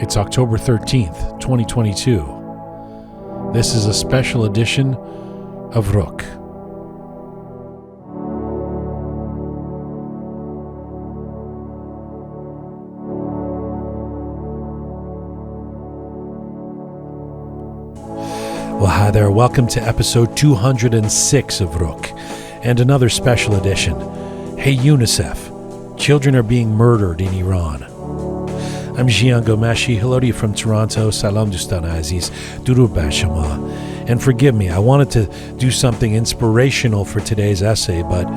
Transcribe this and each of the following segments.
It's October 13th, 2022. This is a special edition of Roqe. Well, hi there. Welcome to episode 206 of Roqe and another special edition. Hey UNICEF, children are being murdered in Iran. I'm Jian Ghomeshi. Hello to you from Toronto. Salam Dustan Aziz. Durud bar shama. And forgive me, I wanted to do something inspirational for today's essay, but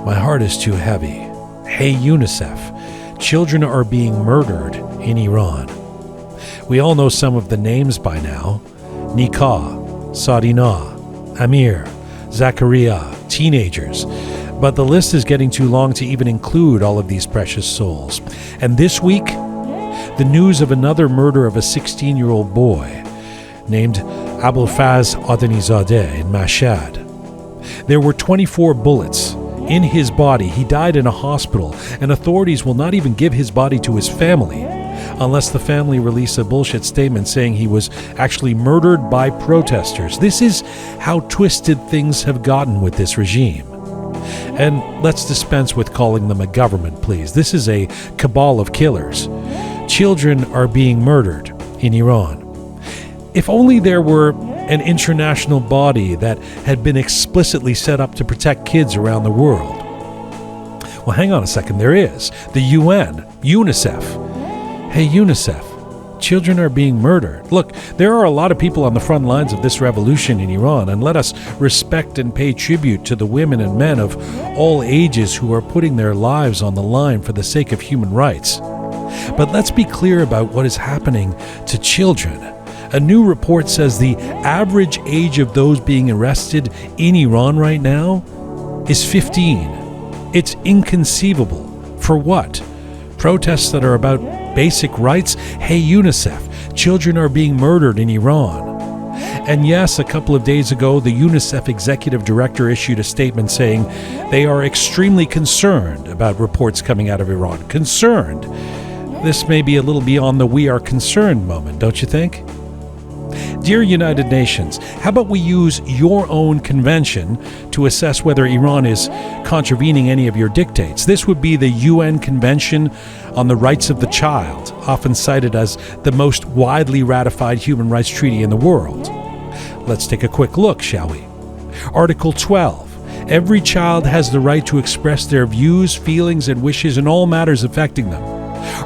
my heart is too heavy. Hey UNICEF, children are being murdered in Iran. We all know some of the names by now. Nikah, Sadina, Amir, Zakaria, teenagers. But the list is getting too long to even include all of these precious souls. And this week, the news of another murder of a 16-year-old boy named Abulfaz Adanizadeh in Mashhad. There were 24 bullets in his body. He died in a hospital, and authorities will not even give his body to his family unless the family release a bullshit statement saying he was actually murdered by protesters. This is how twisted things have gotten with this regime. And let's dispense with calling them a government, please. This is a cabal of killers. Children are being murdered in Iran. If only there were an international body that had been explicitly set up to protect kids around the world. Well, hang on a second. There is. The UN, UNICEF. Hey, UNICEF, children are being murdered. Look, there are a lot of people on the front lines of this revolution in Iran, and let us respect and pay tribute to the women and men of all ages who are putting their lives on the line for the sake of human rights. But let's be clear about what is happening to children. A new report says the average age of those being arrested in Iran right now is 15. It's inconceivable. For what? Protests that are about basic rights? Hey UNICEF, children are being murdered in Iran. And yes, a couple of days ago, the UNICEF executive director issued a statement saying they are extremely concerned about reports coming out of Iran. Concerned. This may be a little beyond the we are concerned moment, don't you think? Dear United Nations, how about we use your own convention to assess whether Iran is contravening any of your dictates? This would be the UN Convention on the Rights of the Child, often cited as the most widely ratified human rights treaty in the world. Let's take a quick look, shall we? Article 12. Every child has the right to express their views, feelings, and wishes in all matters affecting them.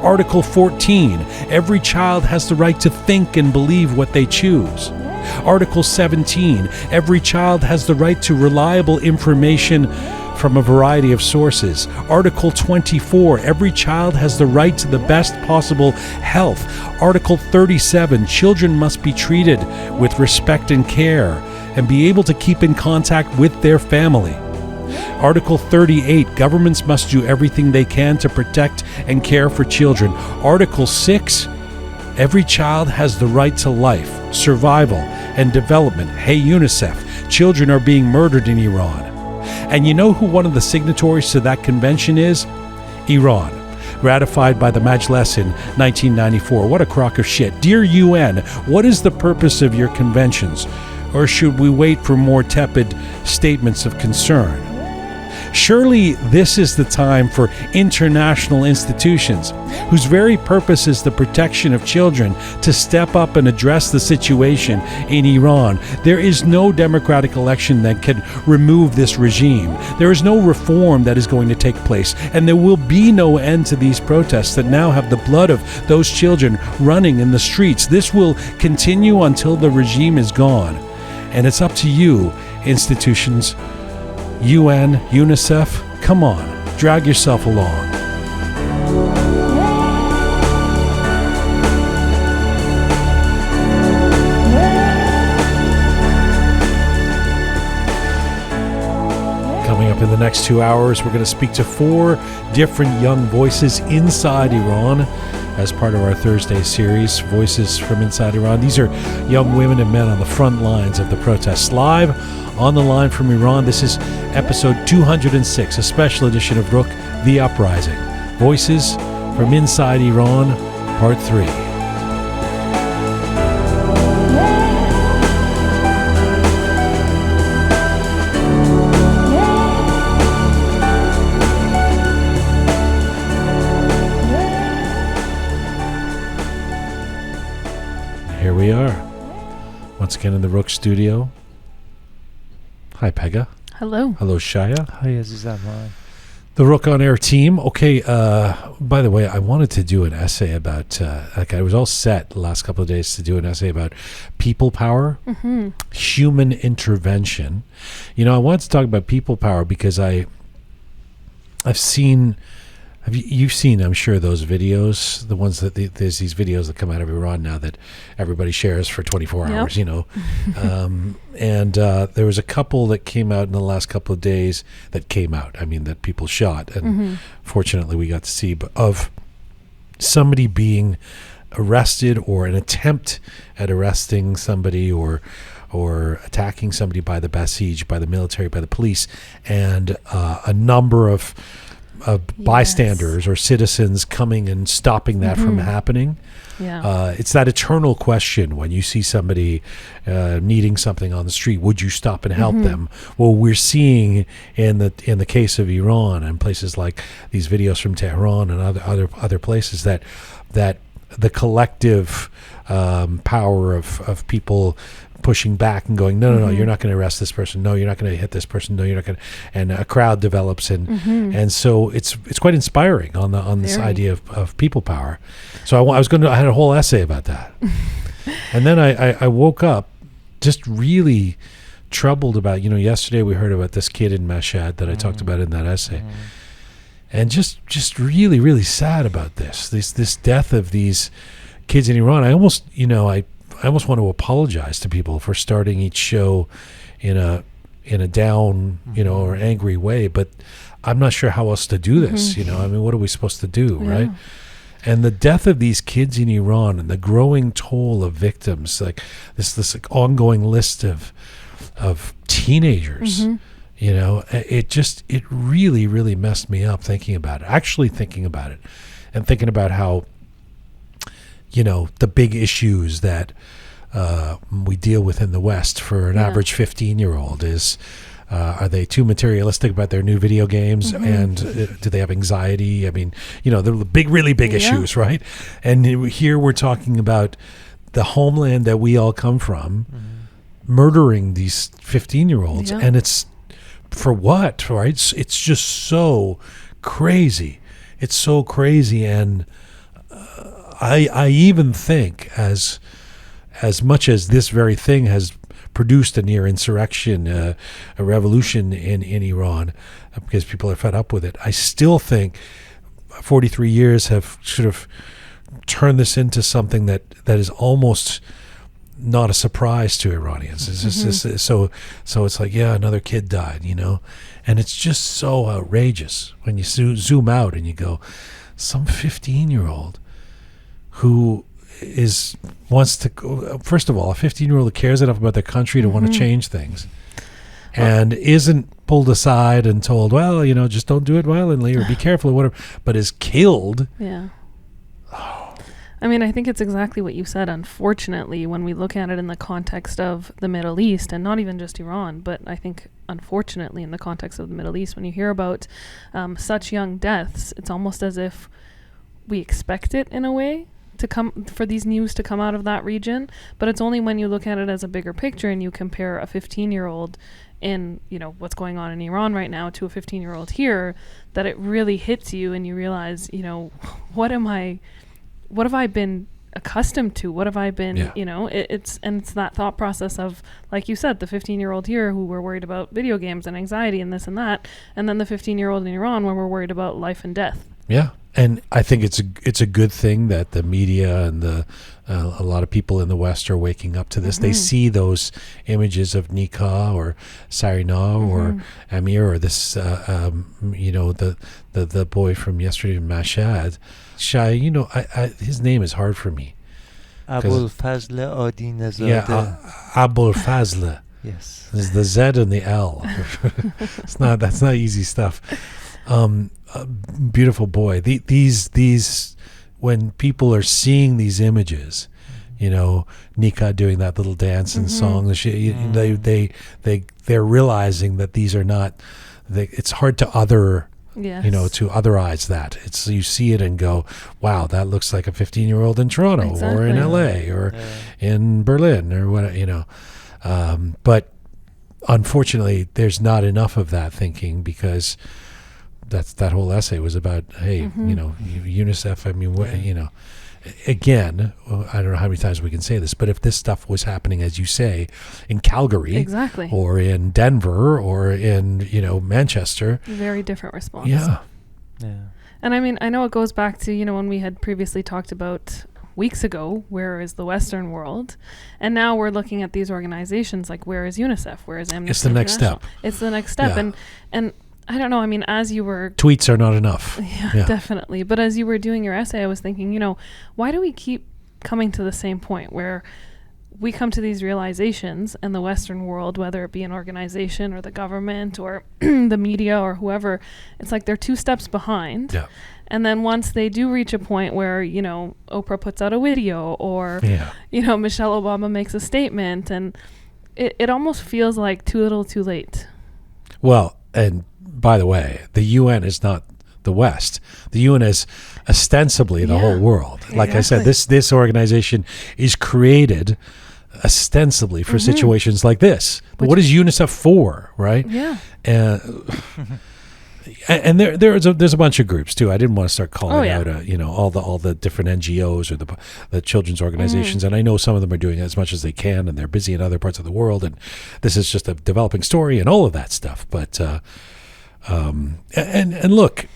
Article 14. Every child has the right to think and believe what they choose. Article 17. Every child has the right to reliable information from a variety of sources. Article 24. Every child has the right to the best possible health. Article 37. Children must be treated with respect and care and be able to keep in contact with their family. Article 38, governments must do everything they can to protect and care for children. Article 6, every child has the right to life, survival, and development. Hey UNICEF, children are being murdered in Iran. And you know who one of the signatories to that convention is? Iran, ratified by the Majlis in 1994. What a crock of shit. Dear UN, what is the purpose of your conventions? Or should we wait for more tepid statements of concern? Surely this is the time for international institutions, whose very purpose is the protection of children, to step up and address the situation in Iran. There is no democratic election that can remove this regime. There is no reform that is going to take place, and there will be no end to these protests that now have the blood of those children running in the streets. This will continue until the regime is gone. And it's up to you, institutions, UN, UNICEF, come on, drag yourself along. Coming up in the next 2 hours, we're going to speak to 4 different young voices inside Iran as part of our Thursday series, Voices from Inside Iran. These are young women and men on the front lines of the protests. Live on the line from Iran, this is episode 206, a special edition of Roqe, The Uprising. Voices from Inside Iran, Part 3. Here we are, once again in the Roqe studio. Hi, Pega. Hello. Hello, Shaya. Hi, Azizam. The Roqe On Air team. Okay, by the way, I wanted to do an essay about, I was all set the last couple of days to do an essay about people power, human intervention. You know, I wanted to talk about people power because I've seen... You've seen, I'm sure, those videos, the ones that there's these videos that come out of Iran now that everybody shares for 24 hours, you know. And there was a couple that came out in the last couple of days that people shot. And fortunately we got to see of somebody being arrested or an attempt at arresting somebody or attacking somebody by the Basij, by the military, by the police, and a number of bystanders or citizens coming and stopping that from happening. It's that eternal question when you see somebody needing something on the street, would you stop and help them? Well, we're seeing in the case of Iran and places like these videos from Tehran and other places that the collective power of people pushing back and going, no, you're not going to arrest this person. No, you're not going to hit this person. No, you're not going to. And a crowd develops, and so it's quite inspiring on this idea of people power. So I had a whole essay about that, and then I woke up just really troubled about. You know, yesterday we heard about this kid in Mashhad that I talked about in that essay, and just really really sad about this death of these kids in Iran. I almost want to apologize to people for starting each show in a down, or angry way, but I'm not sure how else to do this. I mean, what are we supposed to do, right? And the death of these kids in Iran and the growing toll of victims, like this like ongoing list of teenagers, it really, really messed me up thinking about it, and thinking about how, the big issues that we deal with in the West for an average 15-year-old is, are they too materialistic about their new video games? And do they have anxiety? I mean, they're the really big issues, right? And here we're talking about the homeland that we all come from, murdering these 15-year-olds. And it's for what, right? It's just so crazy. It's so crazy. And I even think as much as this very thing has produced a near insurrection, a revolution in Iran, because people are fed up with it, I still think 43 years have sort of turned this into something that is almost not a surprise to Iranians. It's just, so it's like, another kid died, and it's just so outrageous when you zoom out and you go, some 15-year-old who wants to go, first of all, a 15-year-old who cares enough about their country to want to change things, and isn't pulled aside and told, well, just don't do it violently or be careful or whatever, but is killed. I mean, I think it's exactly what you said. Unfortunately, when we look at it in the context of the Middle East, and not even just Iran, but I think unfortunately in the context of the Middle East, when you hear about such young deaths, it's almost as if we expect it in a way for these news to come out of that region. But it's only when you look at it as a bigger picture and you compare a 15-year-old in what's going on in Iran right now to a 15-year-old here, that it really hits you and you realize, what have I been accustomed to? What have I been, it's that thought process of, like you said, the 15-year-old here who were worried about video games and anxiety and this and that, and then the 15-year-old in Iran when we're worried about life and death. And I think it's a good thing that the media and a lot of people in the West are waking up to this. They see those images of Nikah or Sarina or Amir or this, the boy from yesterday in Mashhad. Shai, his name is hard for me. Abul Fazl Adi Nezade. Abul Fazl. Yes. There's the Z and the L. That's not easy stuff. Beautiful boy. These when people are seeing these images, Nikah doing that little dance and song, they're realizing that these are not. It's hard to other Yes. to otherize that. It's you see it and go, wow, that looks like a 15-year-old in Toronto or in LA or in Berlin or what, but unfortunately, there's not enough of that thinking, because that whole essay was about, hey, UNICEF. I mean, again, I don't know how many times we can say this, but if this stuff was happening, as you say, in Calgary, or in Denver, or in Manchester, very different response. Yeah. And I mean, I know it goes back to when we had previously talked about weeks ago, where is the Western world, and now we're looking at these organizations like, where is UNICEF, where is Amnesty It's the next step. It's the next step. And I don't know, I mean, as you were... Tweets are not enough. Yeah, definitely. But as you were doing your essay, I was thinking, why do we keep coming to the same point where we come to these realizations, and the Western world, whether it be an organization or the government or the media or whoever, it's like they're 2 steps behind. Yeah. And then once they do reach a point where, Oprah puts out a video, or, Michelle Obama makes a statement, and it almost feels like too little too late. Well, and by the way, the UN is not the West. The UN is ostensibly the whole world. Like I said, this organization is created ostensibly for situations like this. But what is UNICEF for, right? Yeah. And there's a bunch of groups too. I didn't want to start calling out all the different NGOs or the children's organizations, and I know some of them are doing as much as they can, and they're busy in other parts of the world, and this is just a developing story and all of that stuff. But and look,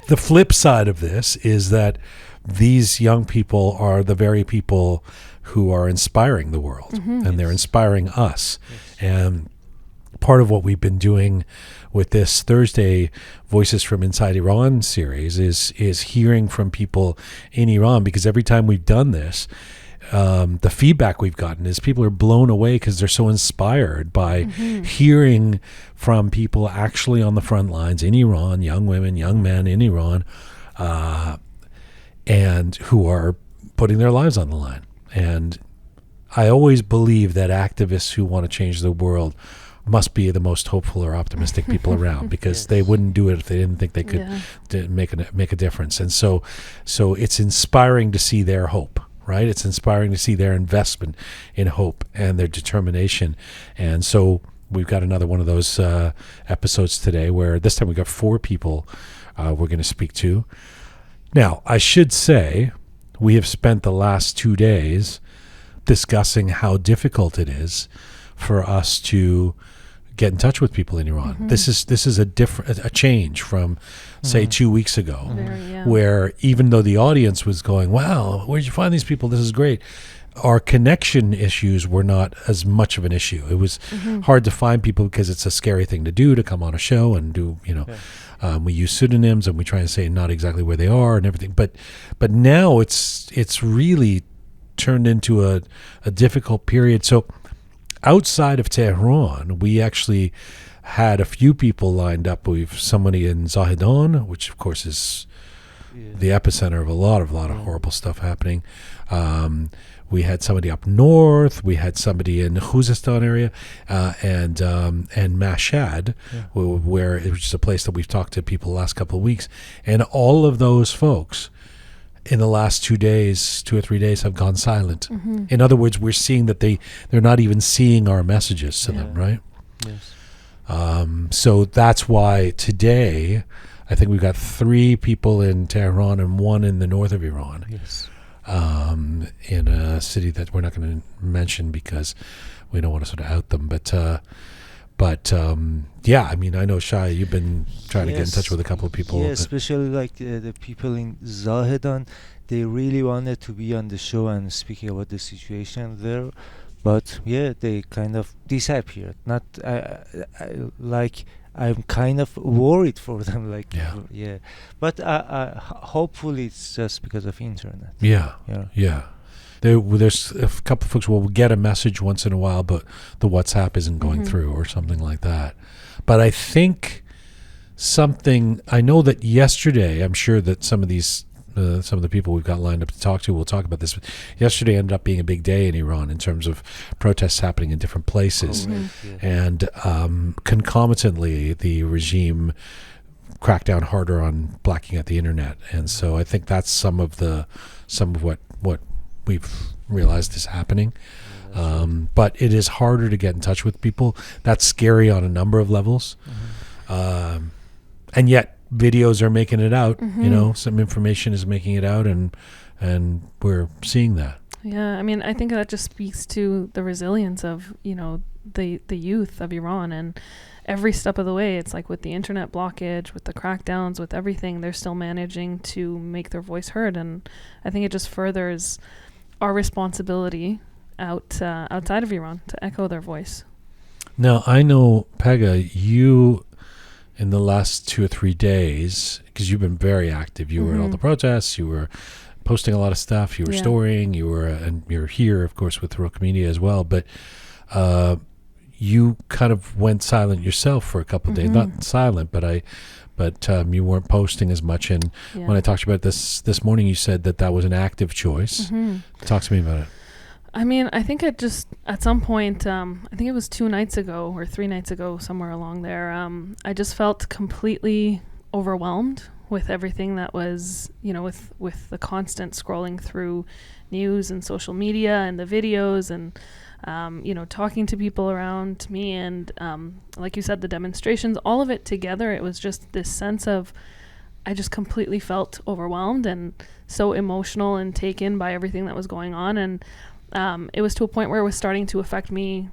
the flip side of this is that these young people are the very people who are inspiring the world, and they're inspiring us. And part of what we've been doing with this Thursday Voices from Inside Iran series is hearing from people in Iran, because every time we've done this, the feedback we've gotten is people are blown away because they're so inspired by hearing from people actually on the front lines in Iran, young women, young men in Iran, and who are putting their lives on the line. And I always believe that activists who want to change the world must be the most hopeful or optimistic people around, because they wouldn't do it if they didn't think they could make a difference. And so it's inspiring to see their hope, right? It's inspiring to see their investment in hope and their determination. And so we've got another one of those episodes today, where this time we got 4 people we're going to speak to. Now, I should say, we have spent the last 2 days discussing how difficult it is for us to get in touch with people in Iran. This is a change from, say, 2 weeks ago, where even though the audience was going, wow, where'd you find these people? This is great. Our connection issues were not as much of an issue. It was hard to find people because it's a scary thing to do, to come on a show and do, we use pseudonyms and we try and say not exactly where they are and everything. But now it's really turned into a difficult period. So outside of Tehran, we actually had a few people lined up. We've somebody in Zahedan, which of course is the epicenter of a lot of horrible stuff happening. We had somebody up north. We had somebody in the Khuzestan area, and Mashhad, which is a place that we've talked to people the last couple of weeks. And all of those folks in the last 2 or 3 days have gone silent. In other words, we're seeing that they're not even seeing our messages to them, right? Yes. So that's why today, I think we've got 3 people in Tehran and 1 in the north of Iran. Yes. In a city that we're not going to mention because we don't want to sort of out them. But I mean, I know, Shai, you've been trying to get in touch with a couple of people. Yeah, especially like the people in Zahedan. They really wanted to be on the show and speaking about the situation there. But they kind of disappeared. Not I'm kind of worried for them. But hopefully it's just because of internet. Yeah. There's a couple of folks will get a message once in a while, but the WhatsApp isn't going through or something like that. But I think I know that yesterday, I'm sure that some of the people we've got lined up to talk to, we'll talk about this, but yesterday ended up being a big day in Iran in terms of protests happening in different places. And concomitantly, the regime crack down harder on blacking out the internet. And so I think that's some of what we've realized is happening. But it is harder to get in touch with people. That's scary on a number of levels. And yet videos are making it out, some information is making it out, and we're seeing that. Yeah, I mean, I think that just speaks to the resilience of, the youth of Iran, and every step of the way, it's like with the internet blockage, with the crackdowns, with everything, they're still managing to make their voice heard. And I think it just furthers our responsibility outside of Iran to echo their voice. Now, I know, Pega, you, in the last 2 or 3 days, because you've been very active, you were at all the protests, you were posting a lot of stuff, you were storying, and you're here, of course, with Roqe Media as well, but you kind of went silent yourself for a couple of days. Not silent, but you weren't posting as much. And when I talked about this morning, you said that was an active choice. Talk to me about it. I mean, I think it just, at some point, I think it was 2 nights ago or 3 nights ago, somewhere along there, I just felt completely overwhelmed with everything that was, with the constant scrolling through news and social media and the videos and, talking to people around me and, like you said, the demonstrations, all of it together. It was just this sense of, I just completely felt overwhelmed and so emotional and taken by everything that was going on. And it was to a point where it was starting to affect me,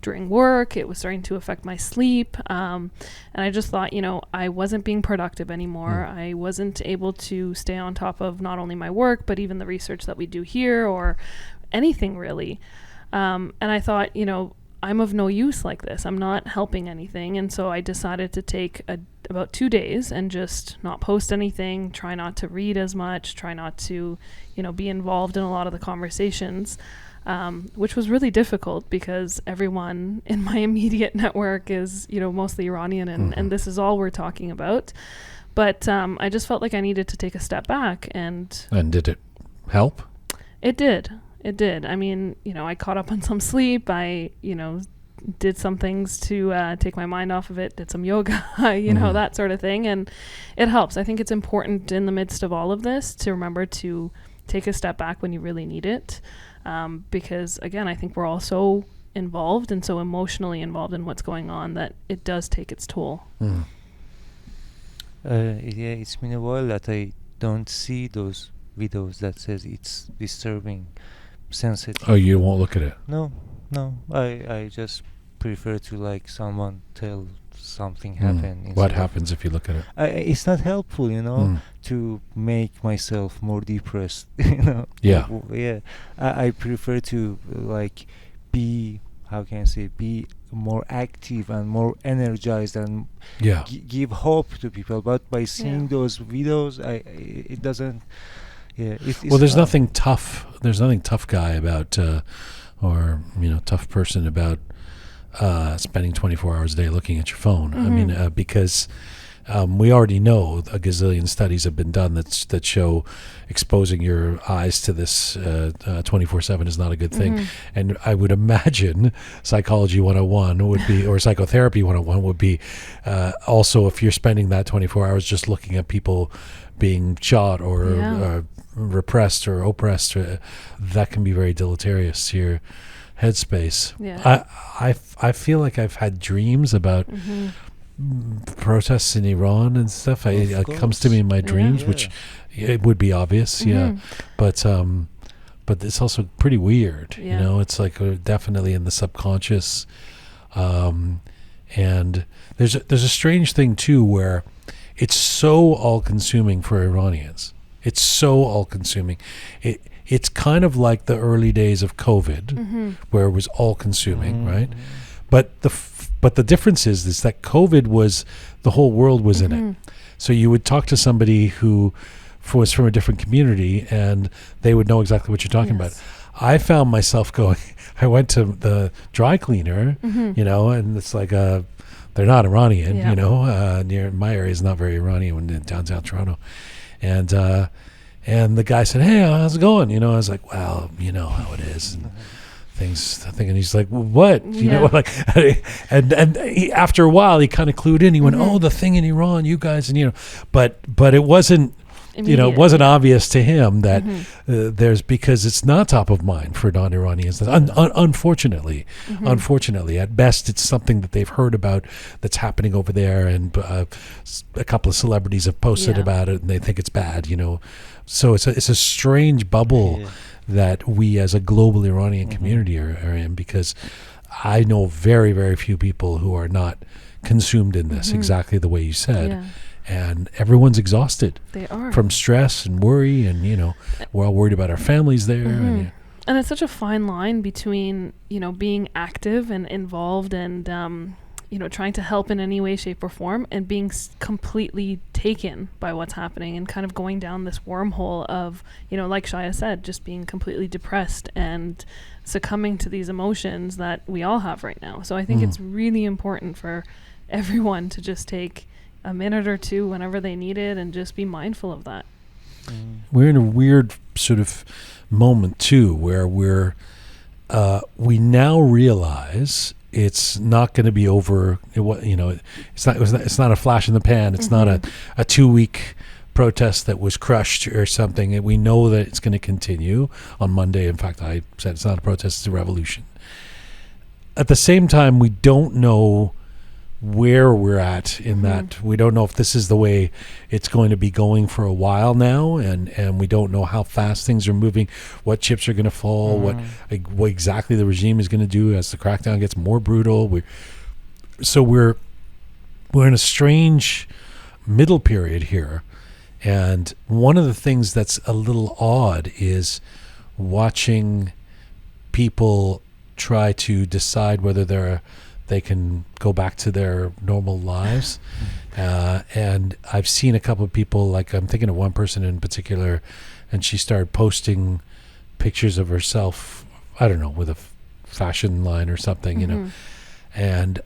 during work. It was starting to affect my sleep. And I just thought, I wasn't being productive anymore. I wasn't able to stay on top of not only my work, but even the research that we do here or anything really. And I thought, I'm of no use like this. I'm not helping anything. And so I decided to take about 2 days and just not post anything, try not to read as much, try not to, be involved in a lot of the conversations, which was really difficult because everyone in my immediate network is, mostly Iranian and this is all we're talking about. But I just felt like I needed to take a step back. And did it help? It did. It did. I mean, I caught up on some sleep. I, did some things to take my mind off of it, did some yoga, that sort of thing. And it helps. I think it's important in the midst of all of this to remember to take a step back when you really need it. Because, again, I think we're all so involved and so emotionally involved in what's going on that it does take its toll. It's been a while that I don't see those videos that says it's disturbing, sensitive. Oh, you won't look at it? No. I just prefer to someone tell something happen. What happens if you look at it? It's not helpful, to make myself more depressed. Yeah. I prefer to be, how can I say, be more active and more energized and give hope to people. But by seeing those videos, it doesn't. Yeah. There's nothing tough. There's nothing tough guy about, tough person about spending 24 hours a day looking at your phone. I mean, because we already know a gazillion studies have been done that show exposing your eyes to this 24/7 is not a good thing. And I would imagine Psychology 101 would be, or Psychotherapy 101 would be, also if you're spending that 24 hours just looking at people being shot or repressed or oppressed, that can be very deleterious to your headspace. I feel like I've had dreams about protests in Iran and stuff. It comes to me in my dreams, which it would be obvious, but it's also pretty weird. It's definitely in the subconscious, and there's a strange thing too where it's so all-consuming for Iranians. It's so all-consuming. It's kind of like the early days of COVID, where it was all-consuming, right? But the difference is that COVID was, the whole world was in it. So you would talk to somebody who was from a different community, and they would know exactly what you're talking about. I found myself I went to the dry cleaner, and it's like they're not Iranian, near my area is not very Iranian in downtown Toronto. And the guy said, "Hey, how's it going?" I was like, "Well, you know how it is." And and he's like, well, what? You know, like, and after a while, he kind of clued in. He went, oh, the thing in Iran, you guys, and you know, but it wasn't. Immediate. You know, it wasn't obvious to him that because it's not top of mind for non-Iranians. Unfortunately, at best, it's something that they've heard about that's happening over there, and a couple of celebrities have posted about it, and they think it's bad. You know, so it's a strange bubble that we as a global Iranian community are in, because I know very, very few people who are not consumed in this exactly the way you said. Yeah. And everyone's exhausted. They are. From stress and worry, and, you know, we're all worried about our families there. And it's such a fine line between, you know, being active and involved and, you know, trying to help in any way, shape, or form, and being completely taken by what's happening and kind of going down this wormhole of, you know, like Shaya said, just being completely depressed and succumbing to these emotions that we all have right now. So I think it's really important for everyone to just take a minute or two whenever they need it and just be mindful of that. We're in a weird sort of moment too, where we now realize it's not going to be over. You know, it's not a flash in the pan. It's not a 2-week protest that was crushed or something. And we know that it's going to continue on Monday. In fact, I said it's not a protest, it's a revolution. At the same time, we don't know where we're at in that. We don't know if this is the way it's going to be going for a while now, and we don't know how fast things are moving, what chips are going to fall, what exactly the regime is going to do as the crackdown gets more brutal. We're in a strange middle period here, and one of the things that's a little odd is watching people try to decide whether they can go back to their normal lives. And I've seen a couple of people, like I'm thinking of one person in particular, and she started posting pictures of herself, I don't know, with a fashion line or something, you know, and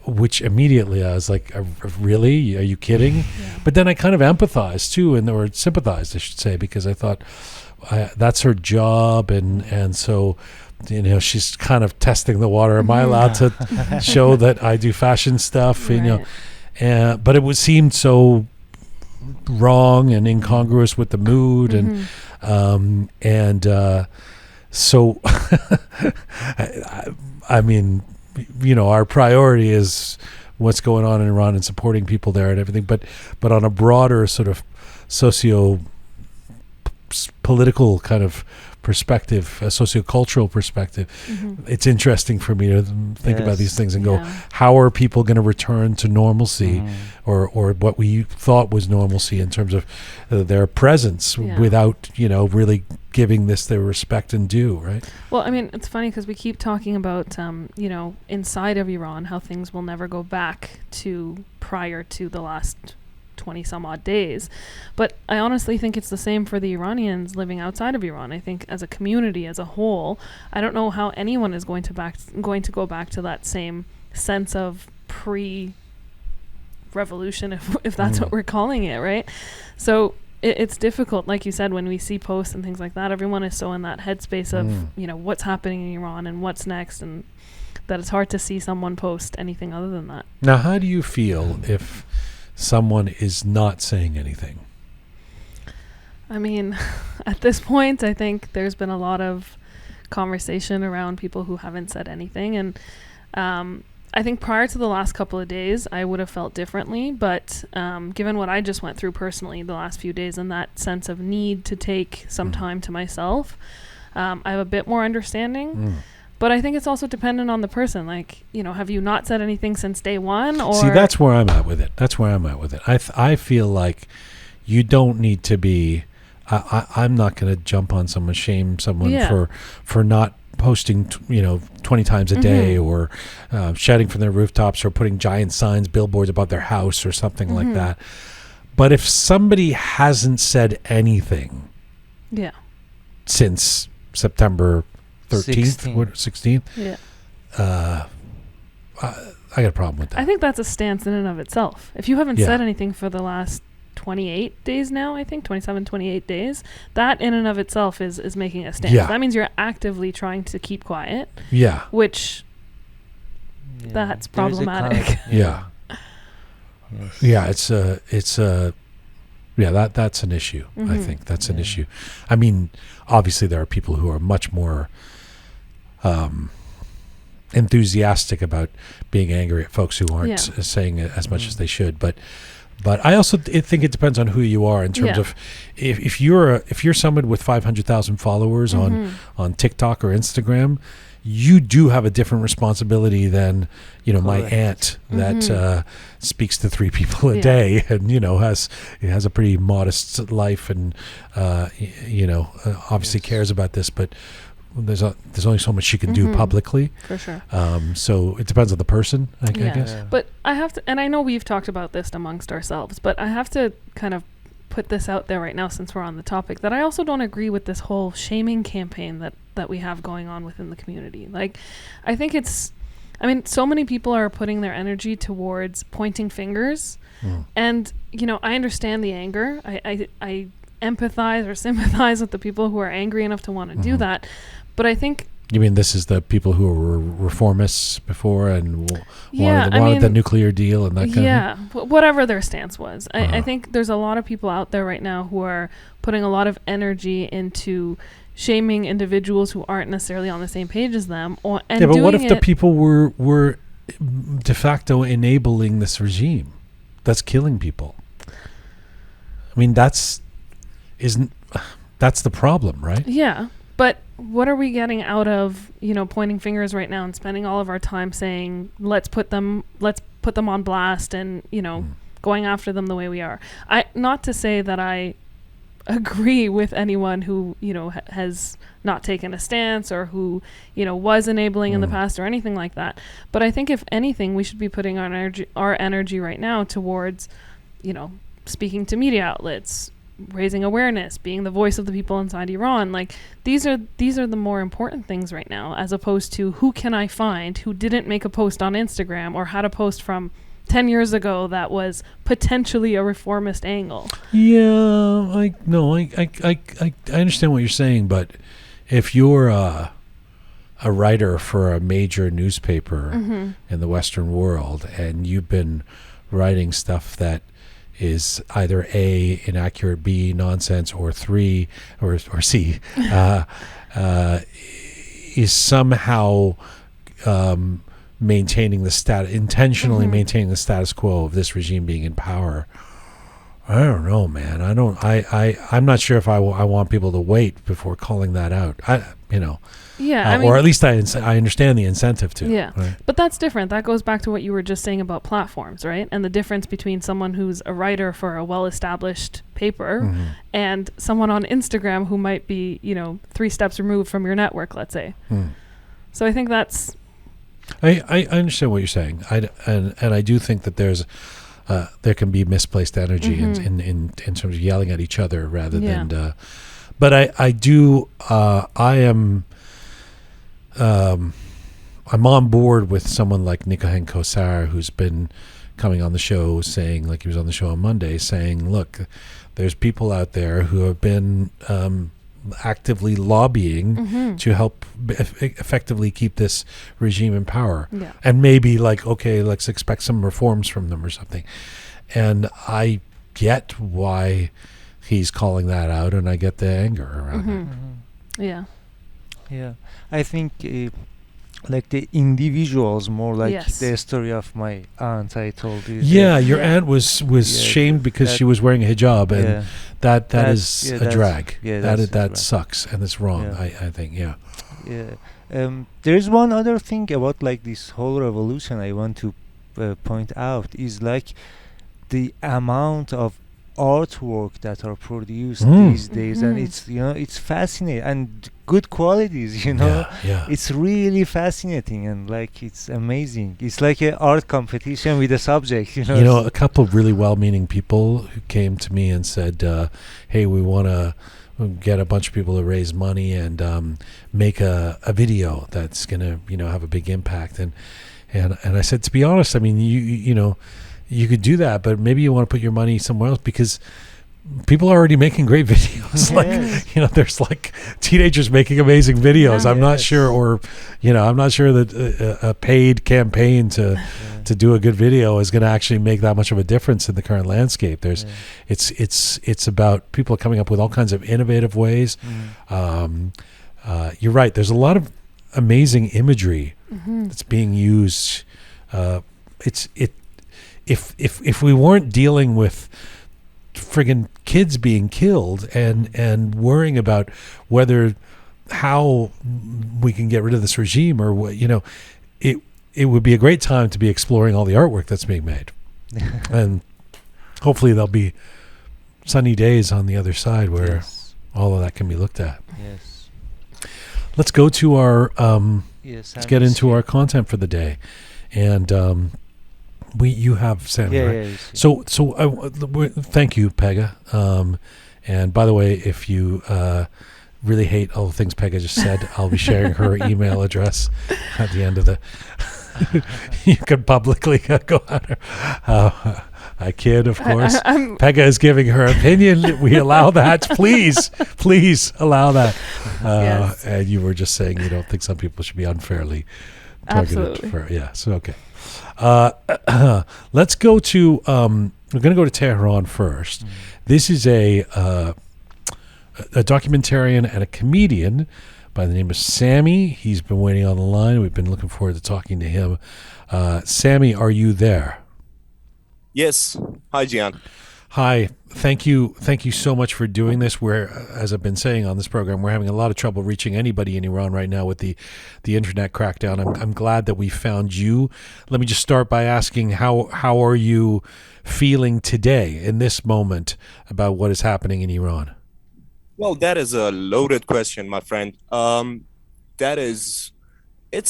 which immediately I was like, really? Are you kidding? Yeah. But then I kind of empathized too, or sympathized, I should say, because I thought that's her job, and so, you know, she's kind of testing the water. Am I allowed to show that I do fashion stuff? Right. You know, but it would seem so wrong and incongruous with the mood, and so I mean, you know, our priority is what's going on in Iran and supporting people there and everything, but on a broader sort of socio-political kind of perspective, a sociocultural perspective, it's interesting for me to think about these things and go, how are people going to return to normalcy, or what we thought was normalcy in terms of their presence without, you know, really giving this their respect and due, right? Well, I mean, it's funny because we keep talking about, you know, inside of Iran, how things will never go back to prior to the last 20 some odd days, but I honestly think it's the same for the Iranians living outside of Iran. I think as a community as a whole, I don't know how anyone is going to go back to that same sense of pre-revolution, if that's what we're calling it, right? So it's difficult, like you said, when we see posts and things like that. Everyone is so in that headspace of you know, what's happening in Iran and what's next, and that it's hard to see someone post anything other than that. Now, how do you feel if someone is not saying anything? I mean, at this point, I think there's been a lot of conversation around people who haven't said anything. And I think prior to the last couple of days, I would have felt differently. But given what I just went through personally the last few days and that sense of need to take some time to myself, I have a bit more understanding. But I think it's also dependent on the person. Like, you know, have you not said anything since day one? Or see, that's where I'm at with it. I feel like you don't need to be. I'm not going to jump on someone, shame someone for not posting, 20 times a day, or shouting from their rooftops, or putting giant signs, billboards above their house, or something like that. But if somebody hasn't said anything, since September 13th, 16th. Yeah. I got a problem with that. I think that's a stance in and of itself. If you haven't said anything for the last 28 days now, I think 27, 28 days. That in and of itself is making a stance. That means you're actively trying to keep quiet. Yeah. Which that's problematic. Yeah. Yes. Yeah, that's an issue. I think that's an issue. I mean, obviously there are people who are much more enthusiastic about being angry at folks who aren't saying it as much as they should. But I also think it depends on who you are in terms of if you're someone with 500,000 followers on TikTok or Instagram, you do have a different responsibility than, my aunt that speaks to 3 people a day and, has a pretty modest life and, obviously cares about this, but there's only so much she can do publicly. For sure. So it depends on the person, I guess. Yeah. But I have to, and I know we've talked about this amongst ourselves, but I have to kind of put this out there right now since we're on the topic, that I also don't agree with this whole shaming campaign that we have going on within the community. Like, I think so many people are putting their energy towards pointing fingers. And, I understand the anger. I empathize or sympathize with the people who are angry enough to want to do that. But I think... You mean this is the people who were reformists before and wanted the nuclear deal and that kind of thing? Yeah, whatever their stance was. I think there's a lot of people out there right now who are putting a lot of energy into shaming individuals who aren't necessarily on the same page as them. But what if the people were de facto enabling this regime that's killing people? I mean, that's the problem, right? Yeah. But what are we getting out of, pointing fingers right now and spending all of our time saying, let's put them on blast and, going after them the way we are? Not to say that I agree with anyone who, has not taken a stance or who, was enabling in the past or anything like that. But I think if anything, we should be putting our energy right now towards, speaking to media outlets, raising awareness, being the voice of the people inside Iran. Like, these are the more important things right now, as opposed to who can I find who didn't make a post on Instagram or had a post from 10 years ago that was potentially a reformist angle. Yeah, I understand what you're saying, but if you're a writer for a major newspaper in the Western world and you've been writing stuff that is either A, inaccurate, B, nonsense, or 3, or C, is somehow maintaining the intentionally maintaining the status quo of this regime being in power. I don't know, man. I'm not sure if I want people to wait before calling that out. Yeah, or at least I understand the incentive to. Yeah, right? But that's different. That goes back to what you were just saying about platforms, right? And the difference between someone who's a writer for a well-established paper and someone on Instagram who might be, 3 steps removed from your network, let's say. So I think that's... I understand what you're saying. And I do think that there can be misplaced energy in terms of yelling at each other rather than... but I'm on board with someone like Nikahen Sara, who's been coming on the show saying, like he was on the show on Monday, saying, look, there's people out there who have been actively lobbying to help effectively keep this regime in power. Yeah. And maybe okay, let's expect some reforms from them or something. And I get why he's calling that out, and I get the anger around it. Yeah. Yeah. I think the individuals more like the story of my aunt I told you. Yeah, your aunt was shamed because she was wearing a hijab, and that is a drag. Yeah, that sucks, and it's wrong. Yeah. I think. Yeah. There's one other thing about this whole revolution I want to point out is the amount of artwork that are produced these days, and it's fascinating and good qualities. It's really fascinating and it's amazing. It's like an art competition with a subject. A couple of really well-meaning people who came to me and said, "Hey, we want to get a bunch of people to raise money and make a video that's gonna have a big impact." And I said, to be honest, I mean, you could do that, but maybe you want to put your money somewhere else because people are already making great videos. Like, there's like teenagers making amazing videos. I'm not sure, or, I'm not sure that a paid campaign to do a good video is going to actually make that much of a difference in the current landscape. It's about people coming up with all kinds of innovative ways. You're right. There's a lot of amazing imagery that's being used. If we weren't dealing with friggin' kids being killed and worrying about how we can get rid of this regime, or what, it would be a great time to be exploring all the artwork that's being made. And hopefully there'll be sunny days on the other side where all of that can be looked at. Yes. Let's go to our let's get into our content for the day. And you have Sami, right? Yes. So thank you, Pega. And by the way, if you really hate all the things Pega just said, I'll be sharing her email address at the end of the. You can publicly go on her. I kid, of course. Pega is giving her opinion. We allow that. Please allow that. Yes. And you were just saying you don't think some people should be unfairly targeted. Absolutely. So okay. Let's go to. We're going to go to Tehran first. This is a documentarian and a comedian by the name of Sami. He's been waiting on the line. We've been looking forward to talking to him. Sami, are you there? Yes. Hi, Jian. Hi. Thank you so much for doing this. As I've been saying on this program, we're having a lot of trouble reaching anybody in Iran right now with the internet crackdown. I'm glad that we found you. Let me just start by asking how are you feeling today in this moment about what is happening in Iran? Well, that is a loaded question, my friend. It's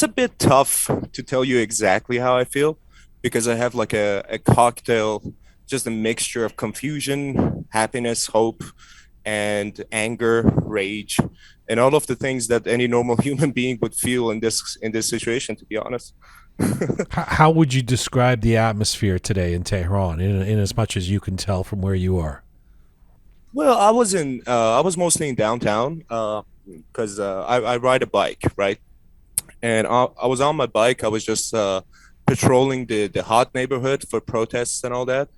a bit tough to tell you exactly how I feel because I have like a cocktail, just a mixture of confusion, happiness, hope, and anger, rage, and all of the things that any normal human being would feel in this situation, to be honest. How would you describe the atmosphere today in Tehran, in as much as you can tell from where you are? Well, I was mostly in downtown because I ride a bike, right? And I was on my bike. I was just patrolling the hot neighborhood for protests and all that.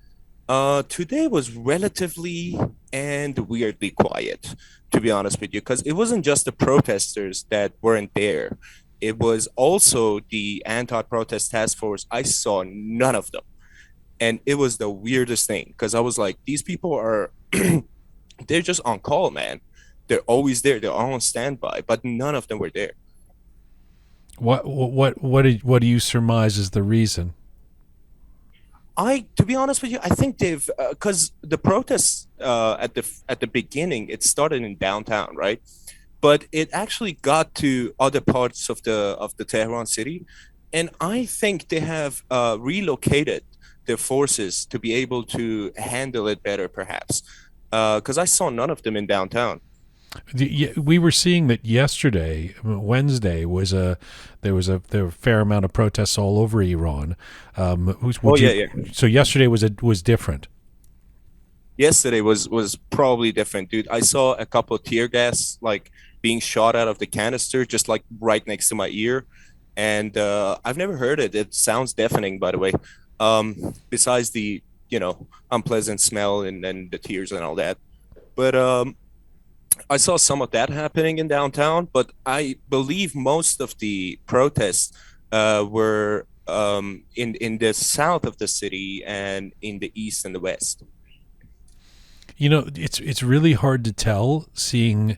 Today was relatively and weirdly quiet, to be honest with you, because it wasn't just the protesters that weren't there. It was also the anti-protest task force. I saw none of them. And it was the weirdest thing because I was like, these people are, they're just on call, man. They're always there. They're all on standby, but none of them were there. What do you surmise is the reason? To be honest with you, I think they've because the protests at the beginning, it started in downtown, right? But it actually got to other parts of the Tehran city, and I think they have relocated their forces to be able to handle it better, perhaps. Because I saw none of them in downtown. We were seeing that yesterday, Wednesday, there were a fair amount of protests all over Iran. So yesterday was different. Yesterday was probably different, dude. I saw a couple of tear gas like being shot out of the canister, just like right next to my ear, and I've never heard it. It sounds deafening, by the way. Besides the unpleasant smell and the tears and all that, but I saw some of that happening in downtown, but I believe most of the protests were in the south of the city and in the east and the west. It's really hard to tell seeing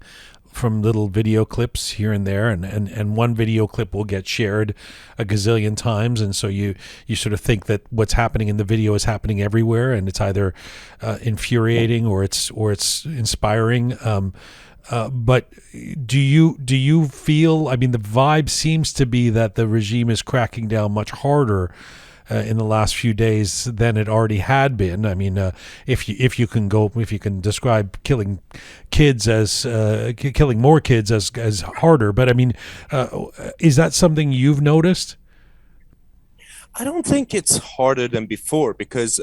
from little video clips here and there, and one video clip will get shared a gazillion times, and so you sort of think that what's happening in the video is happening everywhere, and it's either infuriating or it's inspiring. But do you feel? I mean, the vibe seems to be that the regime is cracking down much harder in the last few days than it already had been. I mean, if you can describe killing kids as killing more kids as harder, but I mean, is that something you've noticed? I don't think it's harder than before because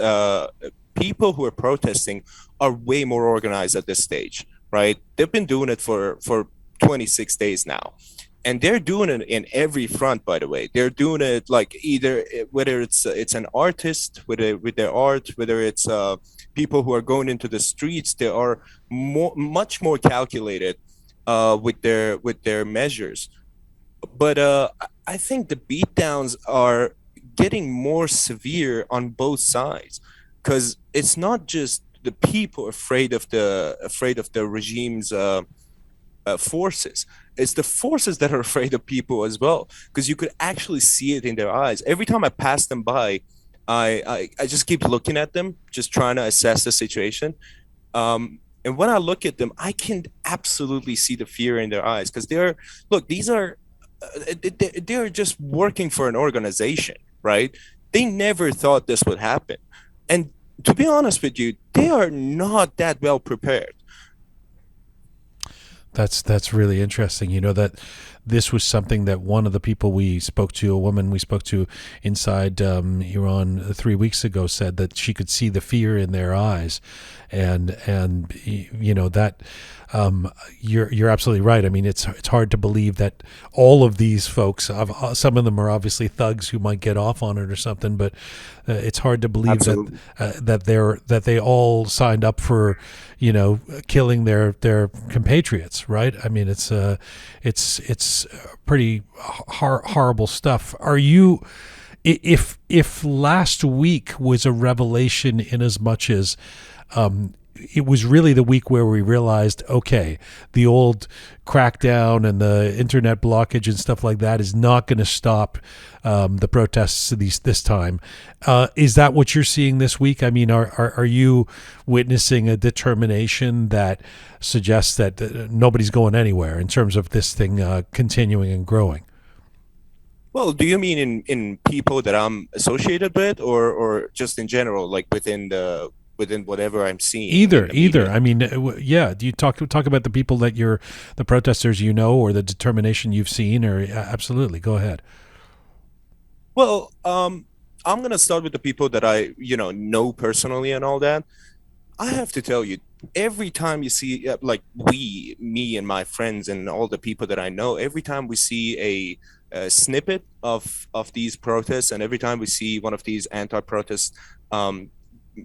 people who are protesting are way more organized at this stage, right? They've been doing it for 26 days now. And they're doing it in every front, by the way. They're doing it like either whether it's an artist with their art, whether it's people who are going into the streets. They are much more calculated with their measures. But I think the beatdowns are getting more severe on both sides because it's not just the people afraid of the regime's forces. It's the forces that are afraid of people as well, because you could actually see it in their eyes. Every time I pass them by, I just keep looking at them, just trying to assess the situation. And when I look at them, I can absolutely see the fear in their eyes because these are they're just working for an organization, right? They never thought this would happen. And to be honest with you, they are not that well prepared. That's really interesting. You know, that this was something that one of the people we spoke to, a woman we spoke to inside Iran 3 weeks ago, said that she could see the fear in their eyes, and you know that you're absolutely right. I mean, it's hard to believe that all of these folks, some of them are obviously thugs who might get off on it or something, but it's hard to believe that they all signed up for, you know, killing their compatriots, right? I mean, it's pretty horrible stuff. Are you, if last week was a revelation in as much as it was really the week where we realized, okay, the old crackdown and the internet blockage and stuff like that is not going to stop the protests this time. Is that what you're seeing this week? I mean, are you witnessing a determination that suggests that nobody's going anywhere in terms of this thing continuing and growing? Well, do you mean in people that I'm associated with, or just in general, like within whatever I'm seeing? Either. I mean, yeah. Do you talk about the people that the protesters you know, or the determination you've seen, or absolutely? Go ahead. Well, I'm gonna start with the people that I know personally and all that. I have to tell you, every time you see like me and my friends and all the people that I know, every time we see a snippet of these protests, and every time we see one of these anti-protest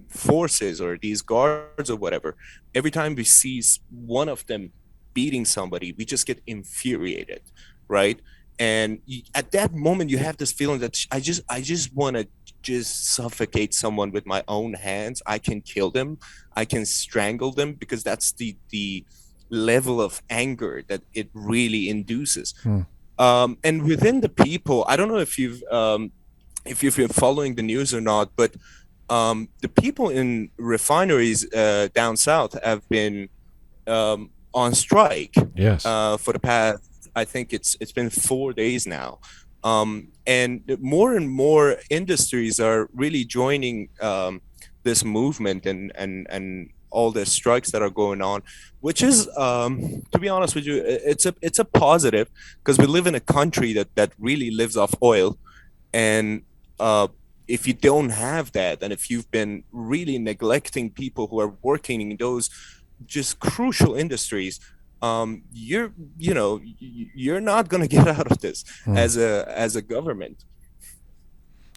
forces or these guards or whatever, every time we see one of them beating somebody, we just get infuriated, right? And at that moment, you have this feeling that I just want to just suffocate someone with my own hands. I can kill them, I can strangle them, because that's the level of anger that it really induces. And within the people, I don't know if you've been following the news or not, but the people in refineries down south have been on strike. Yes. For the past, I think it's been 4 days now. And more and more industries are really joining this movement and all the strikes that are going on, which is, to be honest with you, it's a positive, because we live in a country that really lives off oil. And if you don't have that, and if you've been really neglecting people who are working in those just crucial industries, you're not going to get out of this as a government.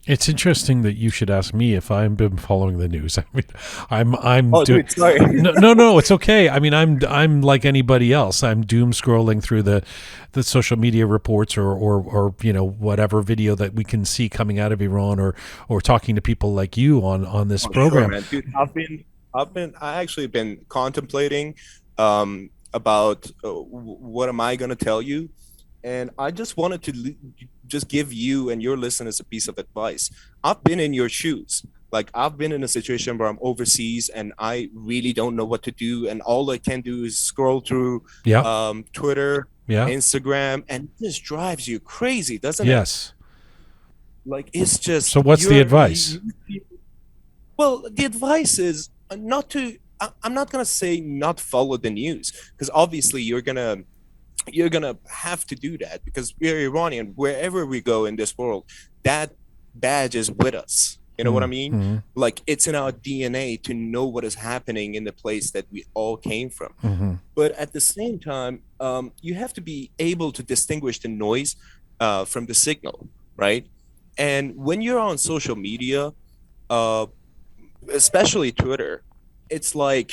It's interesting that you should ask me if I've been following the news. I mean, I'm. Dude, sorry. No, it's okay. I mean, I'm like anybody else. I'm doom scrolling through the social media reports or whatever video that we can see coming out of Iran, or talking to people like you on this program. Sure, man. Dude, I actually been contemplating about what am I going to tell you, and I just wanted to just give you and your listeners a piece of advice. I've been in your shoes. Like, I've been in a situation where I'm overseas and I really don't know what to do, and all I can do is scroll through Twitter, Instagram, and it just drives you crazy, doesn't it? Yes. Like, it's just. So what's the advice? Well, the advice is not to. I'm not gonna say not follow the news, because obviously you're gonna have to do that, because we're Iranian. Wherever we go in this world, that badge is with us. You know what I mean? Like, it's in our DNA to know what is happening in the place that we all came from. But at the same time, you have to be able to distinguish the noise from the signal, right? And when you're on social media, uh, especially Twitter, it's like,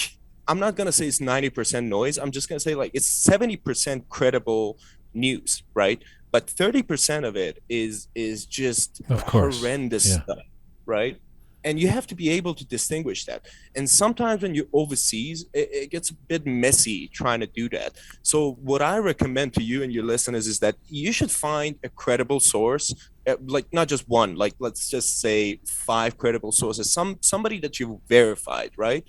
I'm not gonna say it's 90% noise. I'm just gonna say like it's 70% credible news, right? But 30% of it is just Of course. horrendous Yeah. stuff, right? And you have to be able to distinguish that. And sometimes when you're overseas, it gets a bit messy trying to do that. So what I recommend to you and your listeners is that you should find a credible source, like not just one, like let's just say 5 credible sources, somebody that you verified, right?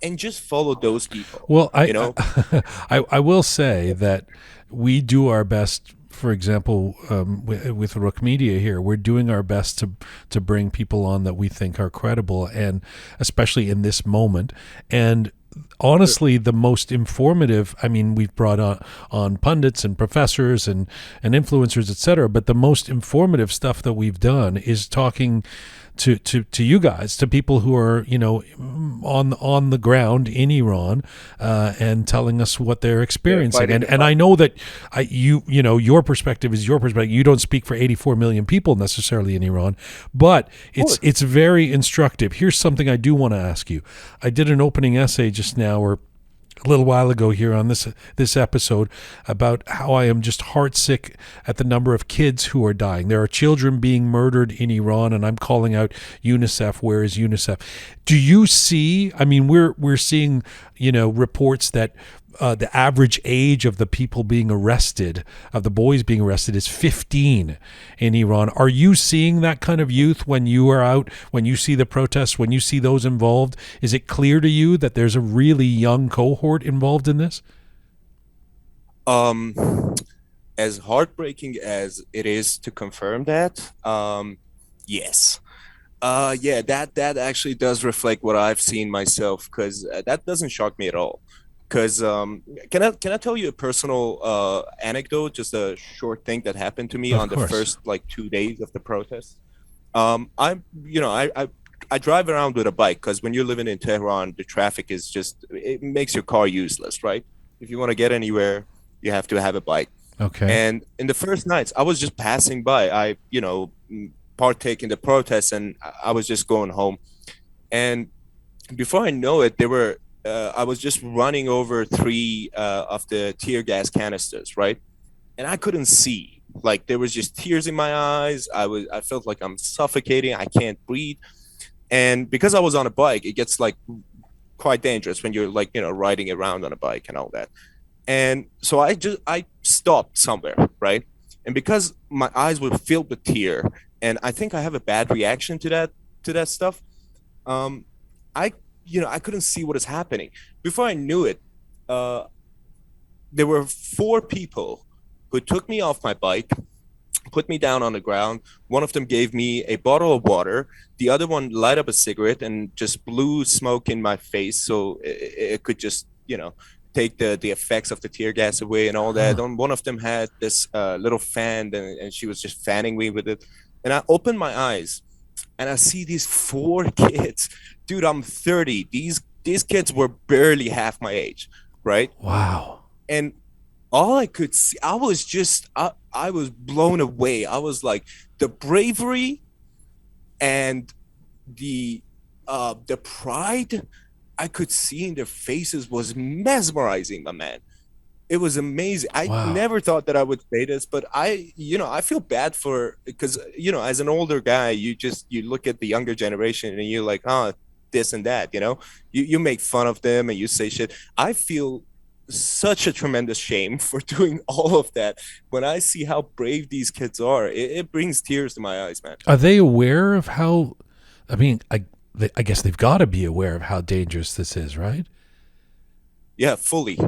And just follow those people. Well, you know, I will say that we do our best. For example, with Roqe Media here, we're doing our best to bring people on that we think are credible, and especially in this moment. And honestly, the most informative, I mean, we've brought on pundits and professors and influencers, etc. But the most informative stuff that we've done is talking to you guys, to people who are, you know, on the ground in Iran, and telling us what they're experiencing. And I know that you know, your perspective is your perspective. You don't speak for 84 million people necessarily in Iran, but it's very instructive. Here's something I do want to ask you. I did an opening essay just now, or a little while ago here on this episode, about how I am just heartsick at the number of kids who are dying. There are children being murdered in Iran, and I'm calling out UNICEF. Where is UNICEF? Do you see? I mean, we're seeing, you know, reports that the average age of the people being arrested, of the boys being arrested, is 15 in Iran. Are you seeing that kind of youth when you are out, when you see the protests, when you see those involved? Is it clear to you that there's a really young cohort involved in this? As heartbreaking as it is to confirm that, yes. Yeah, that actually does reflect what I've seen myself, because that doesn't shock me at all. Because can I tell you a personal anecdote, just a short thing that happened to me Of on the course. first like 2 days of the protest. I'm you know I drive around with a bike, because when you're living in Tehran, the traffic is just, it makes your car useless, right? If you want to get anywhere, you have to have a bike. Okay. And in the first nights, I was just passing by. I partake in the protests, and I was just going home. And before I know it, I was just running over 3 of the tear gas canisters, right? And I couldn't see. Like, there was just tears in my eyes. I felt like I'm suffocating. I can't breathe. And because I was on a bike, it gets like quite dangerous when you're like, riding around on a bike and all that. And so I stopped somewhere, right? And because my eyes were filled with tear, and I think I have a bad reaction to that stuff, I I couldn't see what is happening. Before I knew it, uh, there were 4 people who took me off my bike, put me down on the ground. One of them gave me a bottle of water. The other one light up a cigarette and just blew smoke in my face, so it could just, take the effects of the tear gas away and all that. And one of them had this little fan, and she was just fanning me with it. And I opened my eyes, and I see these 4 kids. Dude, I'm 30. These kids were barely half my age, right? Wow. And all I could see, I was blown away. I was like, the bravery and the pride I could see in their faces was mesmerizing, my man. It was amazing. I Wow. never thought that I would say this, but I feel bad because as an older guy, you look at the younger generation and you're like, oh, this and that, you make fun of them and you say shit. I feel such a tremendous shame for doing all of that. When I see how brave these kids are, it brings tears to my eyes, man. Are they aware of how? I mean, I guess they've got to be aware of how dangerous this is, right? Yeah, fully.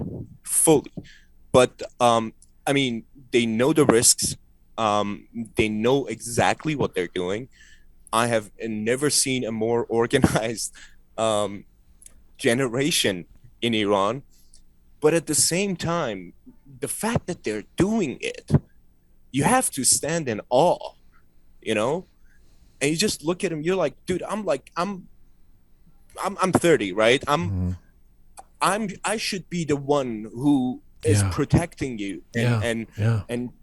But I mean, they know the risks. They know exactly what they're doing. I have never seen a more organized generation in Iran. But at the same time, the fact that they're doing it, you have to stand in awe, you know? and you just look at him. You're like, dude, I'm 30, right? I should be the one who is protecting you and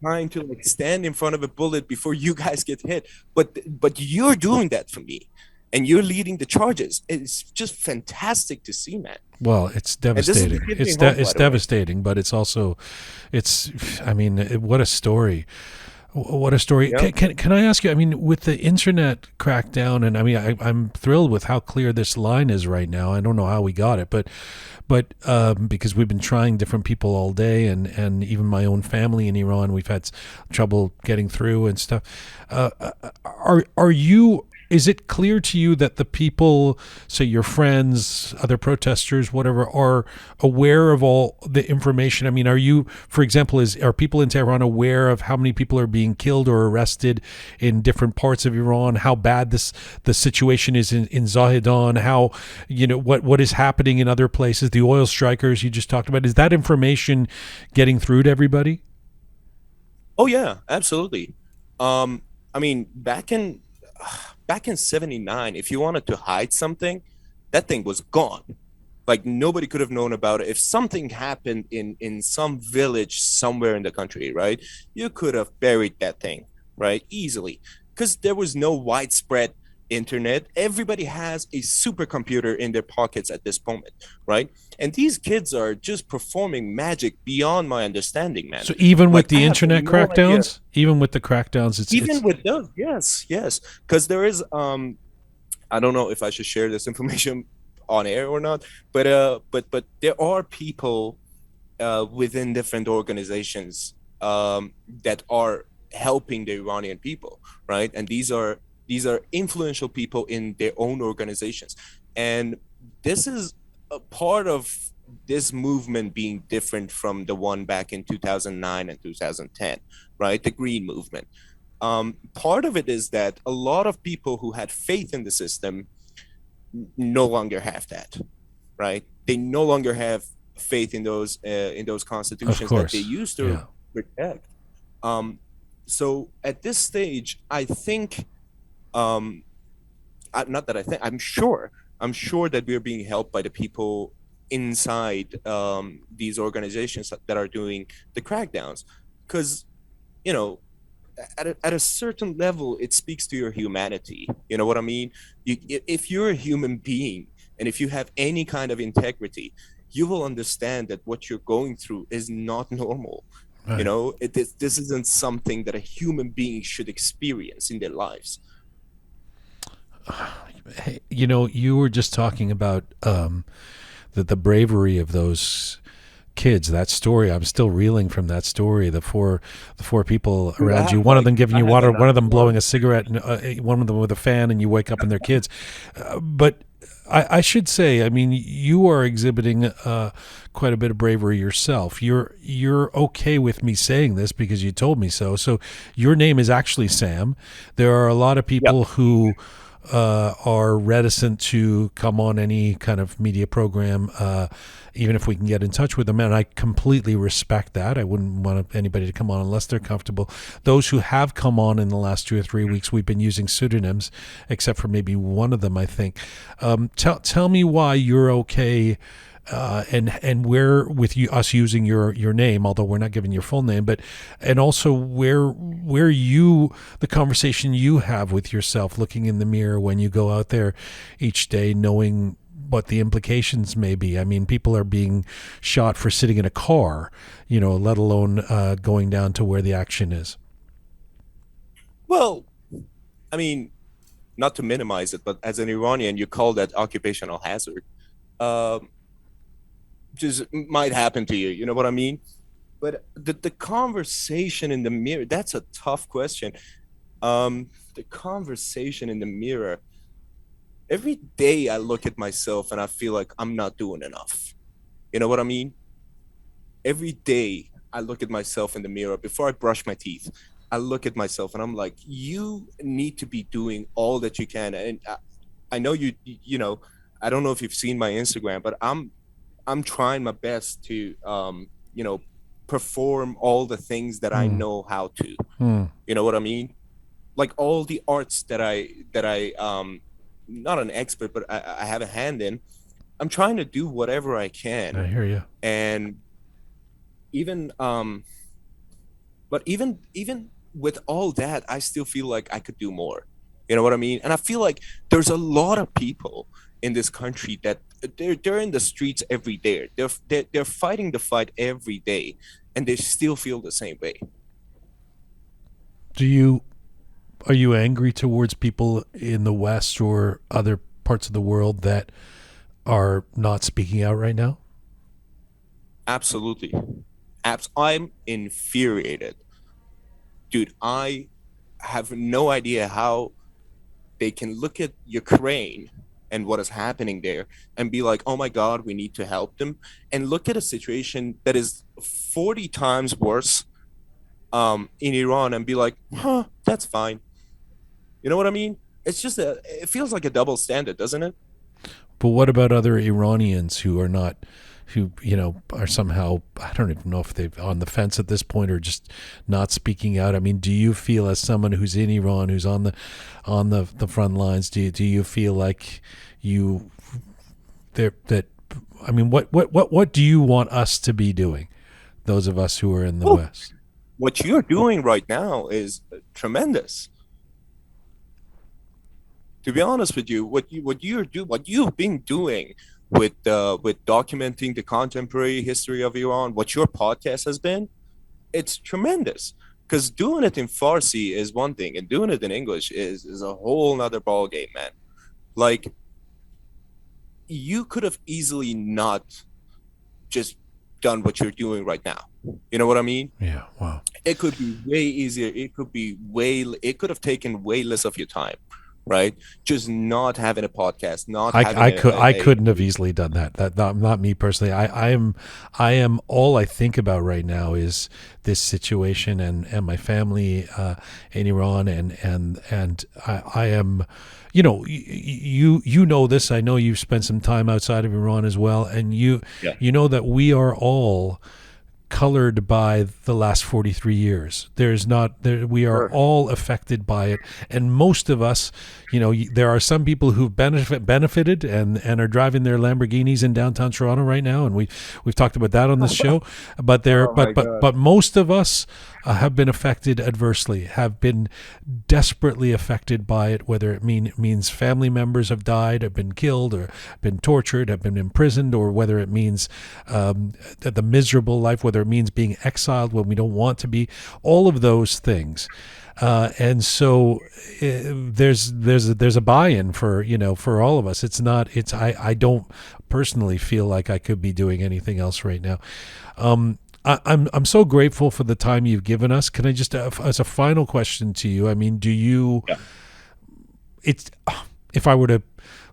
trying to like stand in front of a bullet before you guys get hit. But you're doing that for me, and you're leading the charges. It's just fantastic to see, man. Well, it's devastating. It's devastating, but it's also, I mean, what a story. What a story. Yeah. Can I ask you, I mean, with the internet crackdown, and I mean, I'm thrilled with how clear this line is right now. I don't know how we got it, but because we've been trying different people all day, and even my own family in Iran, we've had trouble getting through and stuff. Is it clear to you that the people, say your friends, other protesters, whatever, are aware of all the information? I mean, are you, for example, are people in Tehran aware of how many people are being killed or arrested in different parts of Iran? How bad the situation is in Zahedan? How, what is happening in other places? The oil strikers you just talked about. Is that information getting through to everybody? Oh yeah, absolutely. I mean, back in 79, if you wanted to hide something, that thing was gone. Like nobody could have known about it. If something happened in some village somewhere in the country, right, you could have buried that thing, right, easily, because there was no widespread internet. Everybody has a supercomputer in their pockets at this moment, right? And these kids are just performing magic beyond my understanding, man. So even with the internet crackdowns, even with the crackdowns, it's with those, yes, because there is I don't know if I should share this information on air or not, but there are people within different organizations that are helping the Iranian people, right? And these are influential people in their own organizations, and this is a part of this movement being different from the one back in 2009 and 2010, right? The Green Movement. Part of it is that a lot of people who had faith in the system no longer have that, right? They no longer have faith in those constitutions that they used to protect. So at this stage, I think, not that I think, I'm sure that we're being helped by the people inside these organizations that are doing the crackdowns, because at a certain level it speaks to your humanity. You know what I mean? If you're a human being and if you have any kind of integrity, you will understand that what you're going through is not normal. Right. This isn't something that a human being should experience in their lives. Hey, you were just talking about the bravery of those kids. That story, I'm still reeling from that story. The four people around you, one of them giving you water, one of them blowing a cigarette, and one of them with a fan, and you wake up and they're kids. But I should say, I mean, you are exhibiting quite a bit of bravery yourself. You're okay with me saying this because you told me so. So your name is actually Sam. There are a lot of people who are reticent to come on any kind of media program, even if we can get in touch with them, and I completely respect that. I wouldn't want anybody to come on unless they're comfortable. Those who have come on in the last 2 or 3 weeks, we've been using pseudonyms, except for maybe one of them, I think. Tell me why you're okay, and where with us using your name, although we're not giving your full name, but and also where the conversation you have with yourself, looking in the mirror when you go out there each day, knowing what the implications may be. I mean, people are being shot for sitting in a car, let alone going down to where the action is. Well, I mean, not to minimize it, but as an Iranian, you call that occupational hazard. Just might happen to you, you know what I mean? But the conversation in the mirror, that's a tough question. The conversation in the mirror, every day I look at myself and I feel like I'm not doing enough. You know what I mean? Every day I look at myself in the mirror before I brush my teeth. I look at myself and I'm like, you need to be doing all that you can. And I know I don't know if you've seen my Instagram, but I'm trying my best to, perform all the things that I know how to. You know what I mean? like all the arts that I not an expert, but I have a hand in. I'm trying to do whatever I can. I hear you. And even but even with all that, I still feel like I could do more. You know what I mean? And I feel like there's a lot of people in this country that they're in the streets every day. They're fighting the fight every day, and they still feel the same way. Are you angry towards people in the West or other parts of the world that are not speaking out right now? Absolutely. I'm infuriated. Dude, I have no idea how they can look at Ukraine and what is happening there and be like, oh my God, we need to help them. And look at a situation that is 40 times worse in Iran and be like, huh, that's fine. You know what I mean? It's just it feels like a double standard, doesn't it? But what about other Iranians who are not, who, are somehow, I don't even know if they're on the fence at this point or just not speaking out? I mean, do you feel, as someone who's in Iran, who's on the front lines, do you feel like what do you want us to be doing, those of us who are in the West? What you're doing right now is tremendous. To be honest with you, what you've been doing with documenting the contemporary history of Iran, what your podcast has been, it's tremendous. Because doing it in Farsi is one thing, and doing it in English is a whole nother ball game, man. Like, you could have easily not just done what you're doing right now. You know what I mean? Yeah. Wow. It could be way easier. It could have taken way less of your time. Right, just not having a podcast, I couldn't have easily done that. That not me personally. I am all I think about right now is this situation and my family in Iran and I am, you know this. I know you've spent some time outside of Iran as well, and you know that we are all colored by the last 43 years. We are all affected by it, and most of us, there are some people who've benefited and are driving their Lamborghinis in downtown Toronto right now, and we've talked about that on this show. But but most of us have been affected adversely, have been desperately affected by it, whether it means family members have died, have been killed, or been tortured, have been imprisoned, or whether it means the miserable life, whether it means being exiled when we don't want to be, all of those things. And so there's a buy-in for all of us. I don't personally feel like I could be doing anything else right now. I'm so grateful for the time you've given us. Can I just, as a final question to you, I mean, do you? Yeah. If I were to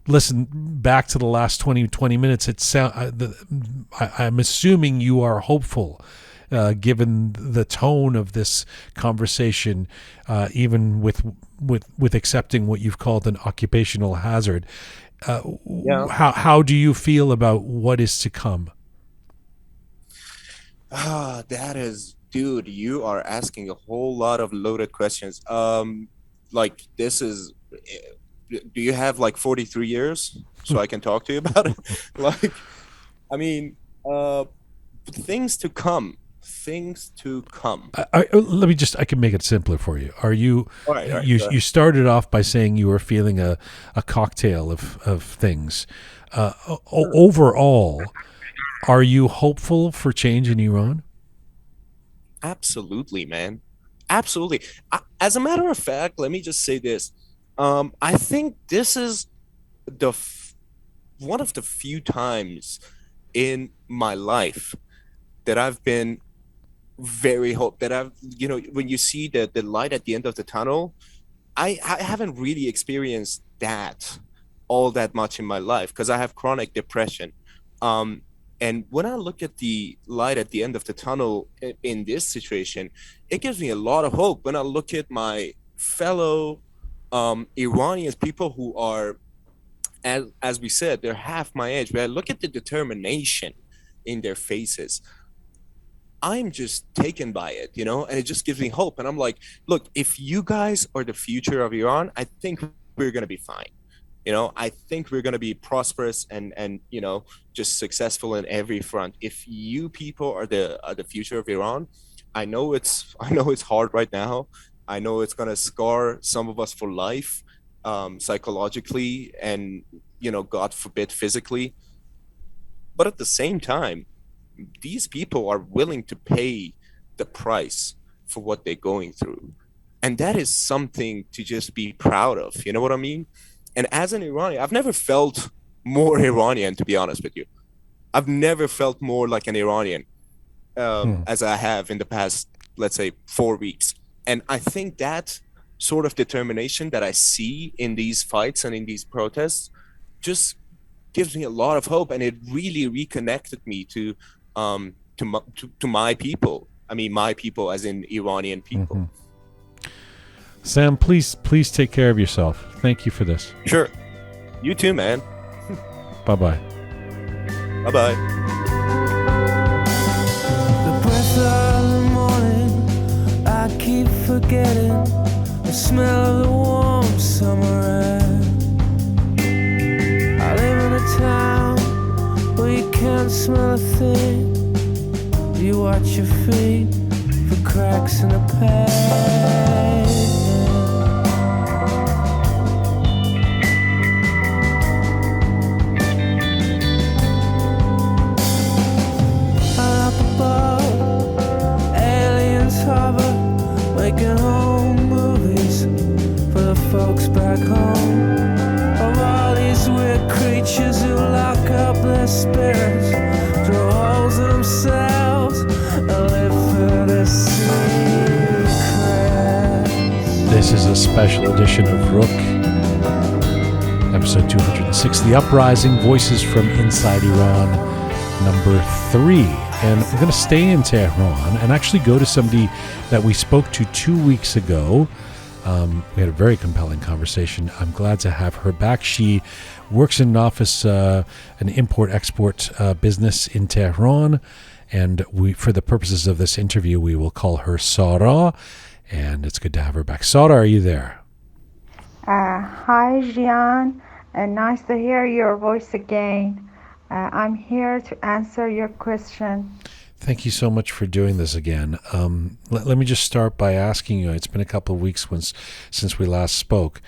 listen back to the last 20 minutes, I'm assuming you are hopeful, given the tone of this conversation, even with accepting what you've called an occupational hazard. How do you feel about what is to come? That is, dude, you are asking a whole lot of loaded questions. Like, this is, do you have like 43 years so I can talk to you about it? Like, I mean, things to come. I can make it simpler for you. Are you, all right, you started off by saying you were feeling a cocktail of things. Overall, are you hopeful for change in Iran? Absolutely, man. Absolutely. As a matter of fact, let me just say this. I think this is one of the few times in my life that I've been very when you see the light at the end of the tunnel, I haven't really experienced that all that much in my life because I have chronic depression. And when I look at the light at the end of the tunnel in this situation, it gives me a lot of hope. When I look at my fellow Iranians, people who are, as we said, they're half my age, but I look at the determination in their faces. I'm just taken by it, and it just gives me hope. And I'm like, look, if you guys are the future of Iran, I think we're going to be fine. I think we're going to be prosperous and just successful in every front. If you people are the future of Iran, I know it's hard right now. I know it's going to scar some of us for life, psychologically and, God forbid, physically. But at the same time, these people are willing to pay the price for what they're going through. And that is something to just be proud of. You know what I mean? And as an Iranian, I've never felt more Iranian, to be honest with you. I've never felt more like an Iranian as I have in the past, let's say, 4 weeks. And I think that sort of determination that I see in these fights and in these protests just gives me a lot of hope, and it really reconnected me to my people. I mean, my people as in Iranian people. Mm-hmm. Sam, please take care of yourself. Thank you for this. Sure. You too, man. Bye-bye. Bye-bye. The breath of the morning, I keep forgetting the smell of the warm summer air. I live in a town where you can't smell a thing. You watch your feet for cracks in the pavement. Up above, aliens hover, making home movies for the folks back home. Of all these weird creatures who lock up their spirits, draw holes in themselves, and live for the secrets. This is a special edition of Roqe, episode 206, The Uprising, Voices from Inside Iran, number 3. And we're going to stay in Tehran and actually go to somebody that we spoke to 2 weeks ago. We had a very compelling conversation. I'm glad to have her back. She works in an office, an import-export business in Tehran. And for the purposes of this interview, we will call her Sara. And it's good to have her back. Sara, are you there? Hi, Jian. Nice to hear your voice again. I'm here to answer your question. Thank you so much for doing this again. Let me just start by asking you, it's been a couple of weeks since we last spoke.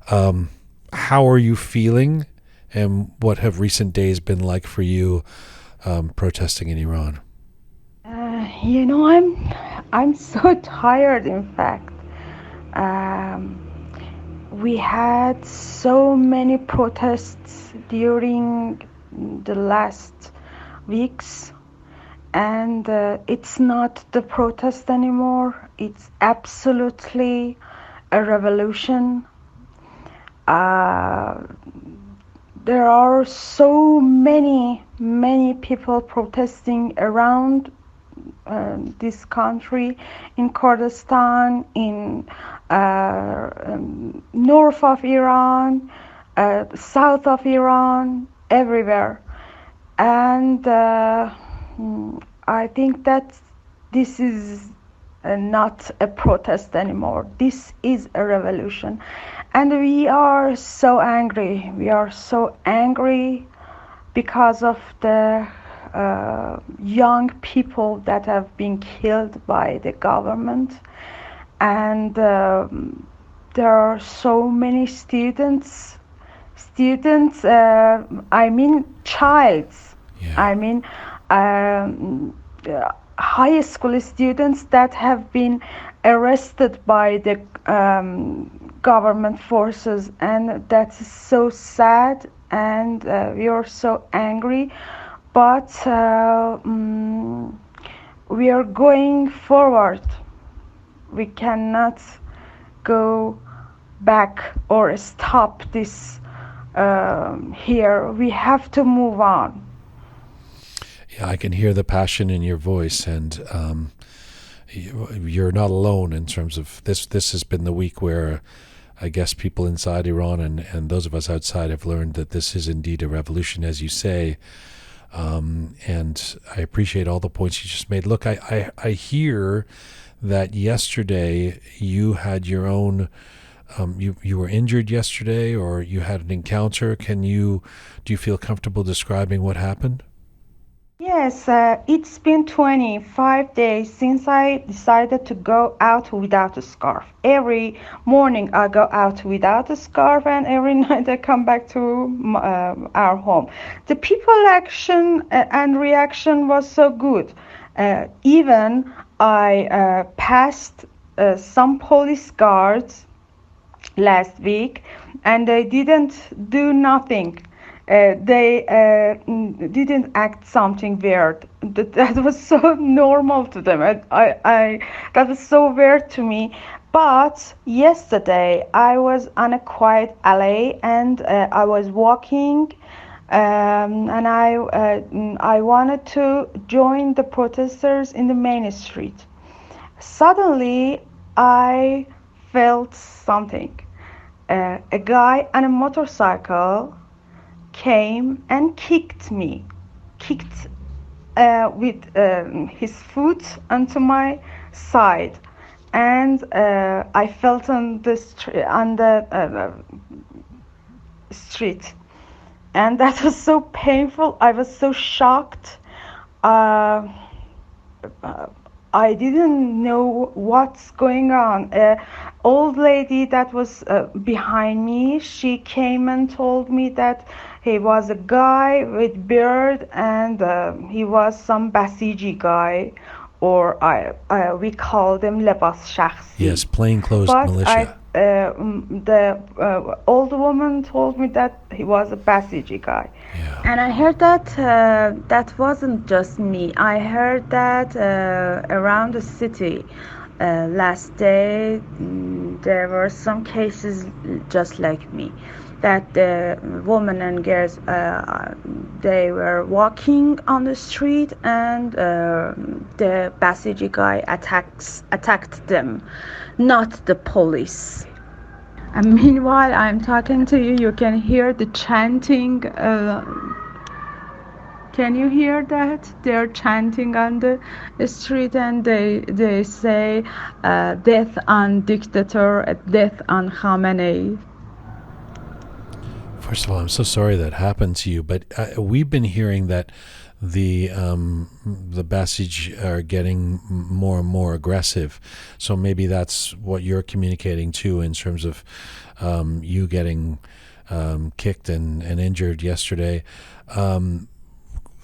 How are you feeling, and what have recent days been like for you protesting in Iran? I'm so tired, in fact. We had so many protests during the last weeks, and it's not the protest anymore. It's absolutely a revolution. There are so many people protesting around this country, in Kurdistan, in north of Iran, south of Iran, everywhere. And I think that this is not a protest anymore. This is a revolution. And we are so angry. We are so angry because of the young people that have been killed by the government. And there are so many students, I mean childs, yeah. High school students that have been arrested by the government forces, and that is so sad, and we are so angry, but we are going forward. We cannot go back or stop this here. We have to move on. Yeah, I can hear the passion in your voice, and you're not alone in terms of this. This has been the week where I guess people inside Iran and those of us outside have learned that this is indeed a revolution, as you say. And I appreciate all the points you just made. Look, I hear that yesterday you had your own, you were injured yesterday, or you had an encounter. Do you feel comfortable describing what happened? Yes, it's been 25 days since I decided to go out without a scarf. Every morning I go out without a scarf, and every night I come back to our home. The people action and reaction was so good. Even I passed some police guards last week, and they didn't do nothing. They didn't act something weird. That was so normal to them. I that was so weird to me. But yesterday I was on a quiet alley, and I was walking, and I wanted to join the protesters in the main street. Suddenly I felt something. A guy on a motorcycle came and kicked with his foot onto my side, and I felt on the street, and that was so painful. I was so shocked. I didn't know what's going on. Old lady that was behind me, she came and told me that he was a guy with beard, and he was some Basij guy, or we call them lebas shakhsi. Yes, plainclothes militia. The old woman told me that he was a Basij guy. Yeah. And I heard that that wasn't just me. I heard that around the city last day there were some cases just like me, that the women and girls they were walking on the street, and the Basij guy attacked them, not the police. And meanwhile I'm talking to you, you can hear the chanting. Can you hear that? They're chanting on the street, and they say death on dictator, death on Khamenei. First of all, I'm so sorry that happened to you, but we've been hearing that the Basij are getting more and more aggressive. So maybe that's what you're communicating too, in terms of you getting kicked and injured yesterday.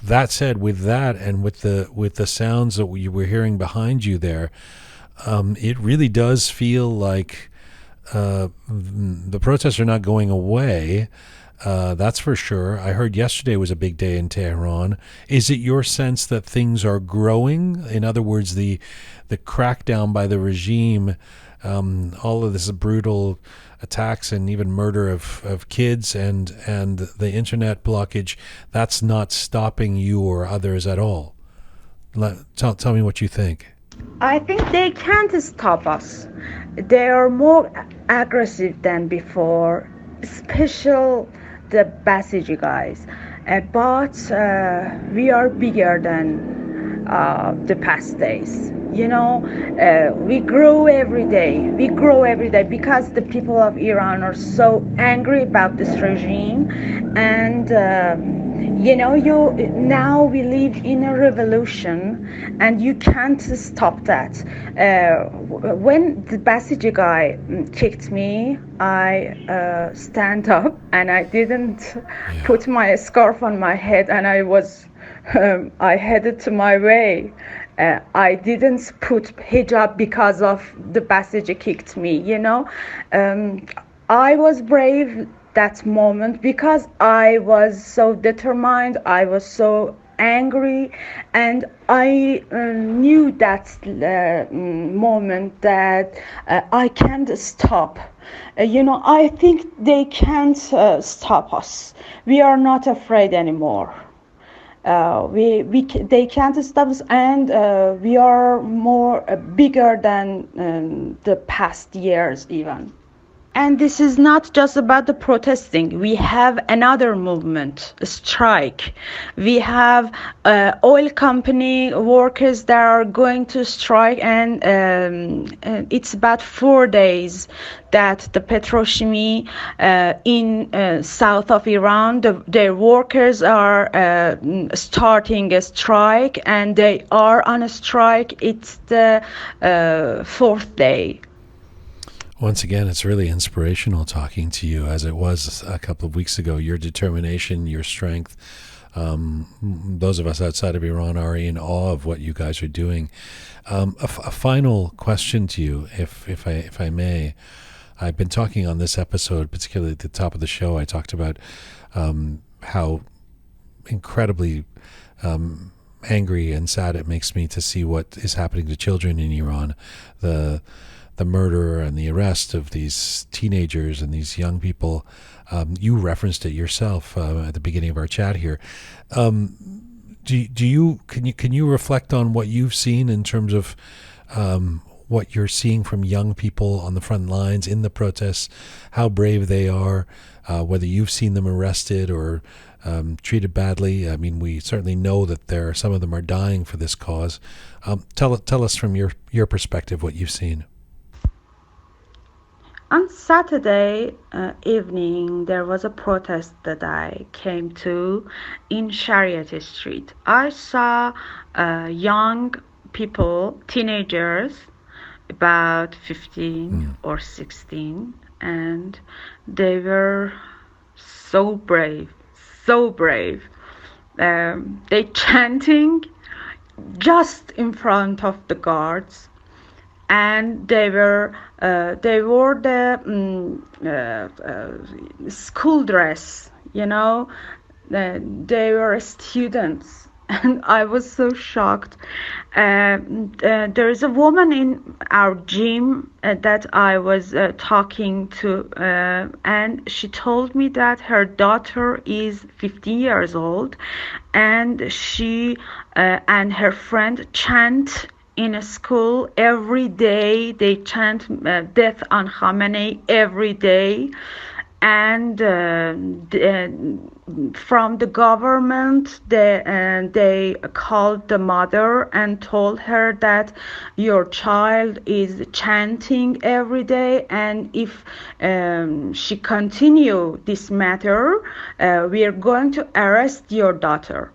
That said, with that and with the sounds that we were hearing behind you there, it really does feel like the protests are not going away. That's for sure. I heard yesterday was a big day in Tehran. Is it your sense that things are growing? In other words, the crackdown by the regime, all of this brutal attacks and even murder of kids and the internet blockage, that's not stopping you or others at all. Tell me what you think. I think they can't stop us. They are more aggressive than before, especially the Basij guys. But we are bigger than the past days. You know, we grow every day. We grow every day because the people of Iran are so angry about this regime, and you know, now we live in a revolution, and you can't stop that. When the Basij guy kicked me, I stand up, and I didn't put my scarf on my head, and I headed to my way. I didn't put hijab because of the Basij kicked me, you know. I was brave that moment because I was so determined, I was so angry, and I knew that moment that I can't stop. You know, I think they can't stop us. We are not afraid anymore. They can't stop us, and we are more bigger than the past years even. And this is not just about the protesting. We have another movement, a strike. We have oil company workers that are going to strike, and it's about 4 days that the Petrochemi in south of Iran, their workers are starting a strike, and they are on a strike. It's the 4th day. Once again, it's really inspirational talking to you, as it was a couple of weeks ago. Your determination, your strength. Those of us outside of Iran are in awe of what you guys are doing. A final question to you, if I may. I've been talking on this episode, particularly at the top of the show. I talked about how incredibly angry and sad it makes me to see what is happening to children in Iran. The murder and the arrest of these teenagers and these young people. You referenced it yourself at the beginning of our chat here. Can you reflect on what you've seen in terms of what you're seeing from young people on the front lines in the protests, how brave they are, whether you've seen them arrested or treated badly? I mean, we certainly know that some of them are dying for this cause. Tell us from your perspective what you've seen. On Saturday evening, there was a protest that I came to in Shariat Street. I saw young people, teenagers, about 15 or 16, and they were so brave, so brave. They chanting just in front of the guards. And they wore the school dress, you know. They were students, and I was so shocked. There is a woman in our gym that I was talking to, and she told me that her daughter is 15 years old, and she and her friend chant in a school every day. They chant death on Khamenei every day, and from the government they called the mother and told her that your child is chanting every day, and if she continue this matter, we are going to arrest your daughter.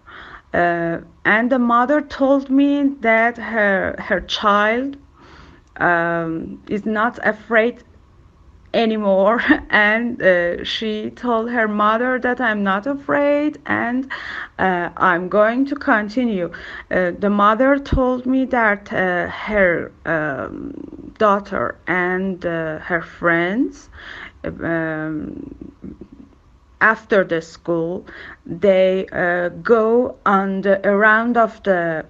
And the mother told me that her child is not afraid anymore, and she told her mother that I'm not afraid, and I'm going to continue. The mother told me that her daughter and her friends, after the school, they go on the around of the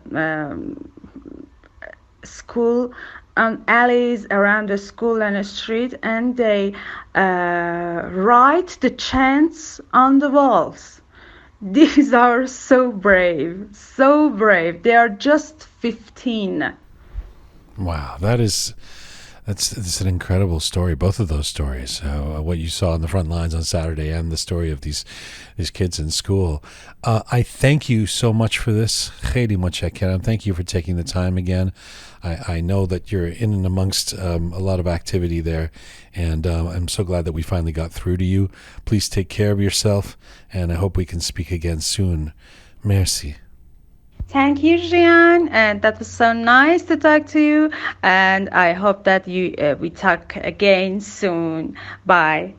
school, on alleys around the school and the street, and they write the chants on the walls. These are so brave, so brave. They are just 15. Wow, that's an incredible story, both of those stories, what you saw on the front lines on Saturday and the story of these kids in school. I thank you so much for this. Kheli mutshakkiran. Thank you for taking the time again. I know that you're in and amongst a lot of activity there, and I'm so glad that we finally got through to you. Please take care of yourself, and I hope we can speak again soon. Merci. Thank you, Jian, and that was so nice to talk to you, and I hope that we talk again soon. Bye.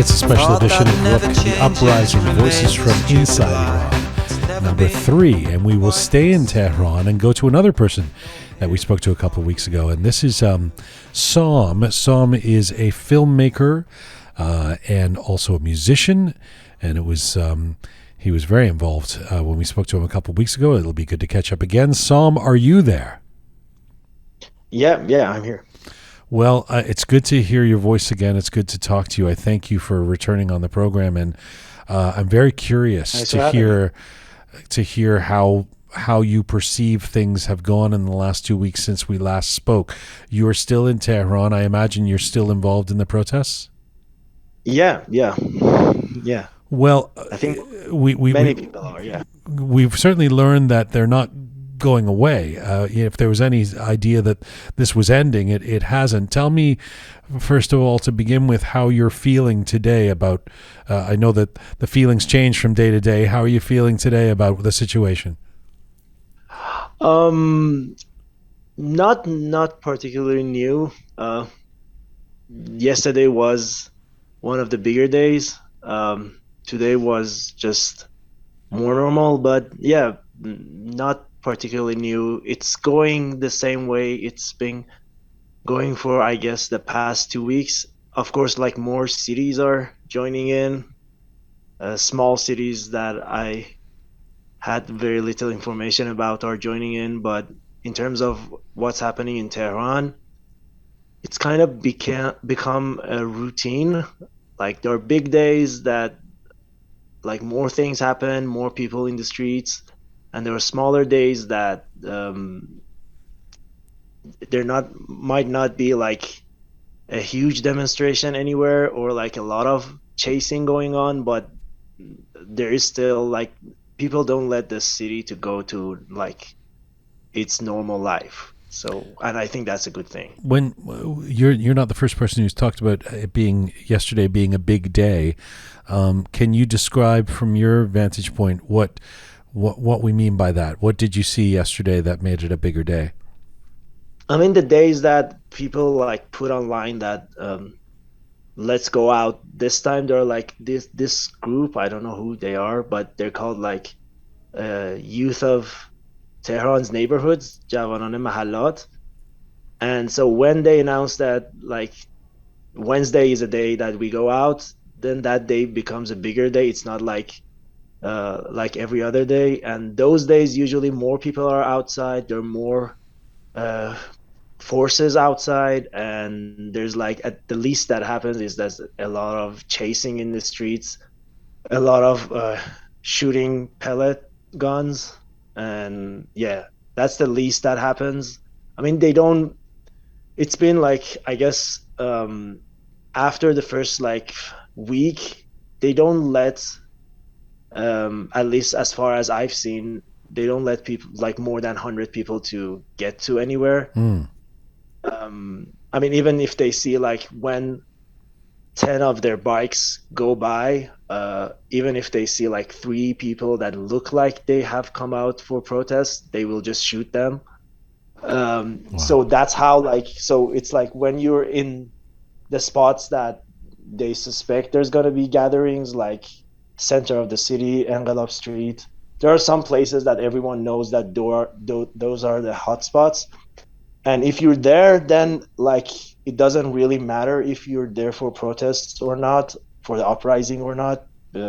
It's a special edition of Roqe, the Uprising, Voices from Inside Iran, number 3. And we will stay in Tehran and go to another person that we spoke to a couple of weeks ago. And this is Sam. Sam is a filmmaker and also a musician. And it was he was very involved when we spoke to him a couple of weeks ago. It'll be good to catch up again. Sam, are you there? Yeah, I'm here. Well, it's good to hear your voice again. It's good to talk to you. I thank you for returning on the program, and I'm very curious to hear how you perceive things have gone in the last 2 weeks since we last spoke. You are still in Tehran. I imagine you're still involved in the protests? Yeah. Well, I think many people are, yeah. We've certainly learned that they're not going away. If there was any idea that this was ending, it hasn't. Tell me, first of all, to begin with, how you're feeling today about, I know that the feelings change from day to day. How are you feeling today about the situation? Not particularly new. Yesterday was one of the bigger days. Today was just more normal, but yeah, not particularly new. It's going the same way it's been going for, I guess, the past 2 weeks. Of course, like, more cities are joining in, small cities that I had very little information about are joining in. But in terms of what's happening in Tehran, it's kind of become a routine. Like, there are big days that, like, more things happen, more people in the streets. And there are smaller days that might not be like a huge demonstration anywhere or like a lot of chasing going on, but there is still, like, people don't let the city to go to like its normal life. So, and I think that's a good thing. When you're not the first person who's talked about it being yesterday being a big day, can you describe from your vantage point what we mean by that? What did you see yesterday that made it a bigger day? I mean, the days that people like put online that let's go out this time, they're like this group, I don't know who they are, but they're called like Youth of Tehran's Neighborhoods, Javanan Mahallat. And so when they announced that like Wednesday is a day that we go out, then that day becomes a bigger day. It's not like every other day. And those days, usually more people are outside. There are more forces outside. And there's like, at the least that happens is there's a lot of chasing in the streets, a lot of shooting pellet guns. And yeah, that's the least that happens. I mean, it's been like, I guess, after the first like week, they don't let, at least as far as I've seen, they don't let people like more than 100 people to get to anywhere. I mean, even if they see like when 10 of their bikes go by, even if they see like 3 people that look like they have come out for protests, they will just shoot them. Wow. So that's how, like, so it's like when you're in the spots that they suspect there's going to be gatherings, like center of the city, Engelab Street, there are some places that everyone knows that those are the hot spots. And if you're there, then like it doesn't really matter if you're there for protests or not, for the uprising or not,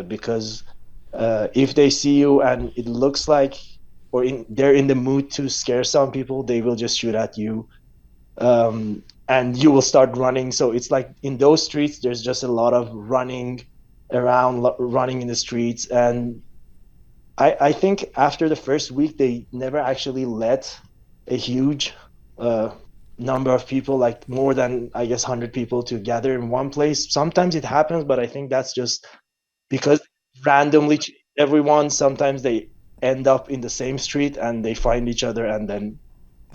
because if they see you and it looks like, or they're in the mood to scare some people, they will just shoot at you, and you will start running. So it's like in those streets, there's just a lot of running around, running in the streets. And I think after the first week, they never actually let a huge number of people, like more than, I guess, 100 people to gather in one place. Sometimes it happens, but I think that's just because randomly everyone, sometimes they end up in the same street and they find each other and then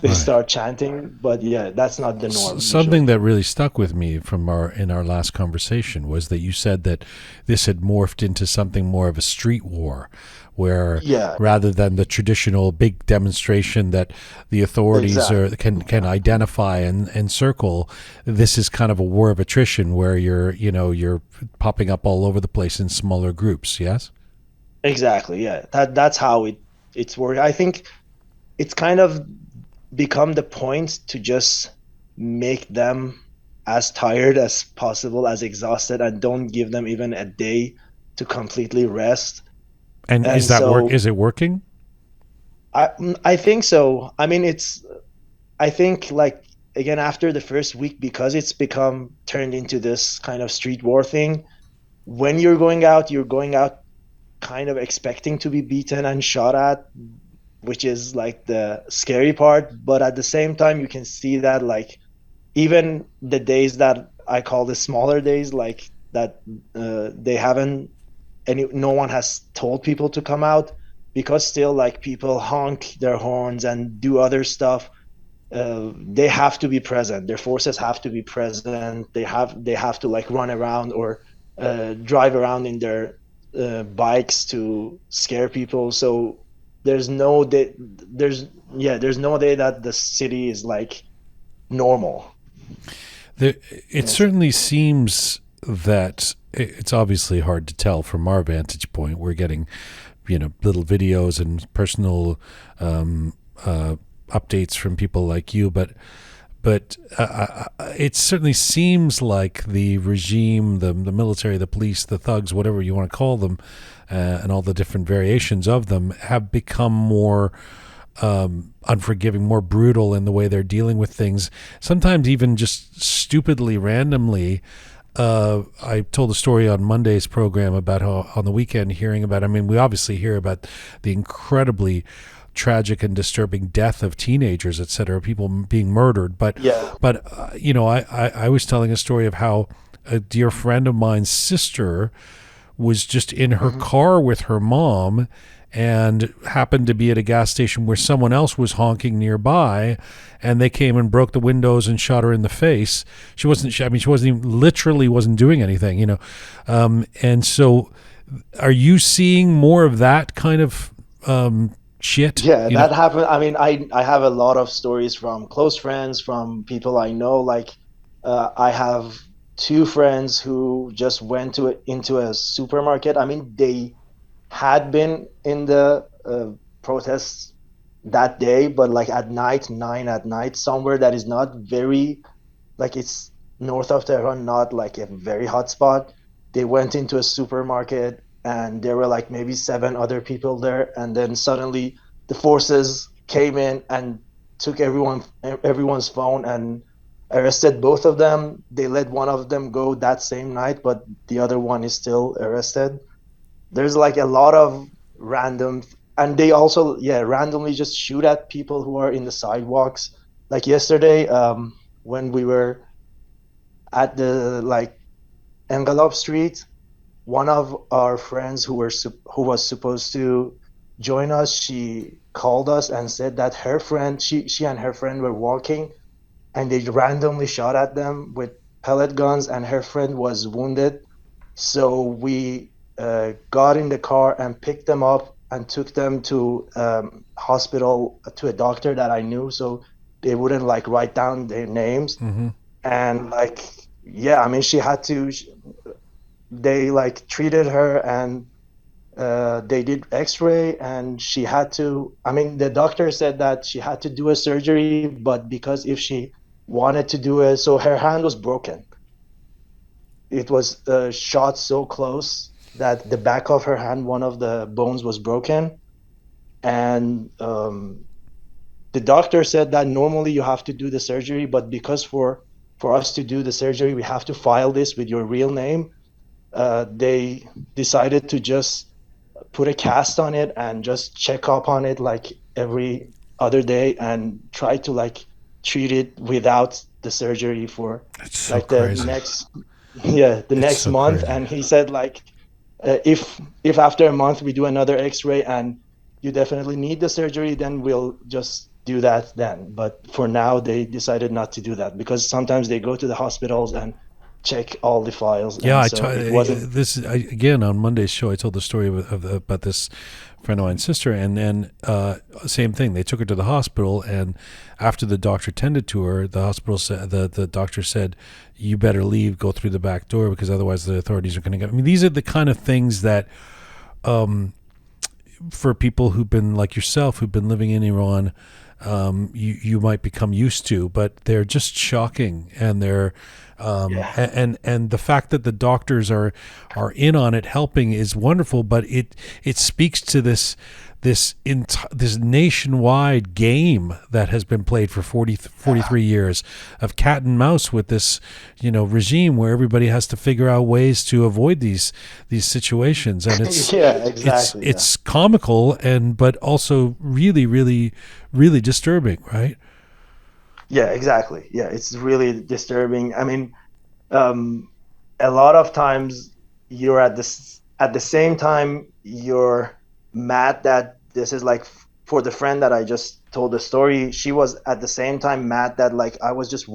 they start chanting. But yeah, that's not the norm. Something that really stuck with me from our last conversation was that you said that this had morphed into something more of a street war, where rather than the traditional big demonstration that the authorities can identify and circle, this is kind of a war of attrition where you're popping up all over the place in smaller groups. Yes. Exactly. Yeah. That's how it's working. I think it's kind of become the point to just make them as tired as possible, as exhausted, and don't give them even a day to completely rest. And is that is it working? I think so. I mean, I think like, again, after the first week, because it's turned into this kind of street war thing, when you're going out kind of expecting to be beaten and shot at, which is like the scary part. But at the same time, you can see that like even the days that I call the smaller days, like that no one has told people to come out, because still like people honk their horns and do other stuff. They have to be present. Their forces have to be present. They have to like run around or drive around in their bikes to scare people. So there's no day that the city is like normal. It certainly seems that it's obviously hard to tell from our vantage point. We're getting, little videos and personal updates from people like you, but it certainly seems like the regime, the military, the police, the thugs, whatever you want to call them, and all the different variations of them have become more unforgiving, more brutal in the way they're dealing with things. Sometimes even just stupidly, randomly. I told a story on Monday's program about how on the weekend we obviously hear about the incredibly tragic and disturbing death of teenagers, etc., people being murdered. But I was telling a story of how a dear friend of mine's sister was just in her car with her mom and happened to be at a gas station where someone else was honking nearby, and they came and broke the windows and shot her in the face. She wasn't doing anything, and so are you seeing more of that kind of shit? Yeah, that happened. I mean, I have a lot of stories from close friends, from people I know. Like, I have two friends who just went into a supermarket. I mean, they had been in the protests that day, but like at night, 9 at night, somewhere that is not very, like it's north of Tehran, not like a very hot spot. They went into a supermarket and there were like maybe 7 other people there, and then suddenly the forces came in and took everyone's phone and arrested both of them. They let one of them go that same night, but the other one is still arrested. There's like a lot of random, and they also randomly just shoot at people who are in the sidewalks. Like yesterday, when we were at the like Engelab Street, one of our friends who was supposed to join us, she called us and said that her friend, she and her friend were walking, and they randomly shot at them with pellet guns, and her friend was wounded. So we got in the car and picked them up and took them to hospital, to a doctor that I knew, so they wouldn't like write down their names. And like, I mean, she had to, they like treated her, and they did x-ray, and she had to, I mean, the doctor said that she had to do a surgery, but because if she wanted to do it, so her hand was broken. It was shot so close that the back of her hand, one of the bones was broken. And the doctor said that normally you have to do the surgery, but because for us to do the surgery, we have to file this with your real name. They decided to just put a cast on it and just check up on it like every other day and try to like treat it without the surgery for like the next month. Crazy. And he said like, if after a month we do another x-ray and you definitely need the surgery, then we'll just do that then. But for now, they decided not to do that because sometimes they go to the hospitals and check all the files. Yeah, again on Monday's show. I told the story about this friend of mine's sister, and same thing. They took her to the hospital, and after the doctor tended to her, the hospital said the doctor said, "You better leave, go through the back door, because otherwise the authorities are going to get." I mean, these are the kind of things that, for people who've been like yourself, who've been living in Iran, you might become used to, but they're just shocking, and they're. And the fact that the doctors are in on it helping is wonderful, but it speaks to this nationwide game that has been played for 43 years of cat and mouse with this regime where everybody has to figure out ways to avoid these situations, and it's exactly. It's comical but also really, really, really disturbing, right? Yeah, exactly. Yeah, it's really disturbing. I mean, a lot of times you're at the same time you're mad that this is like, for the friend that I just told the story, she was at the same time mad that like we were just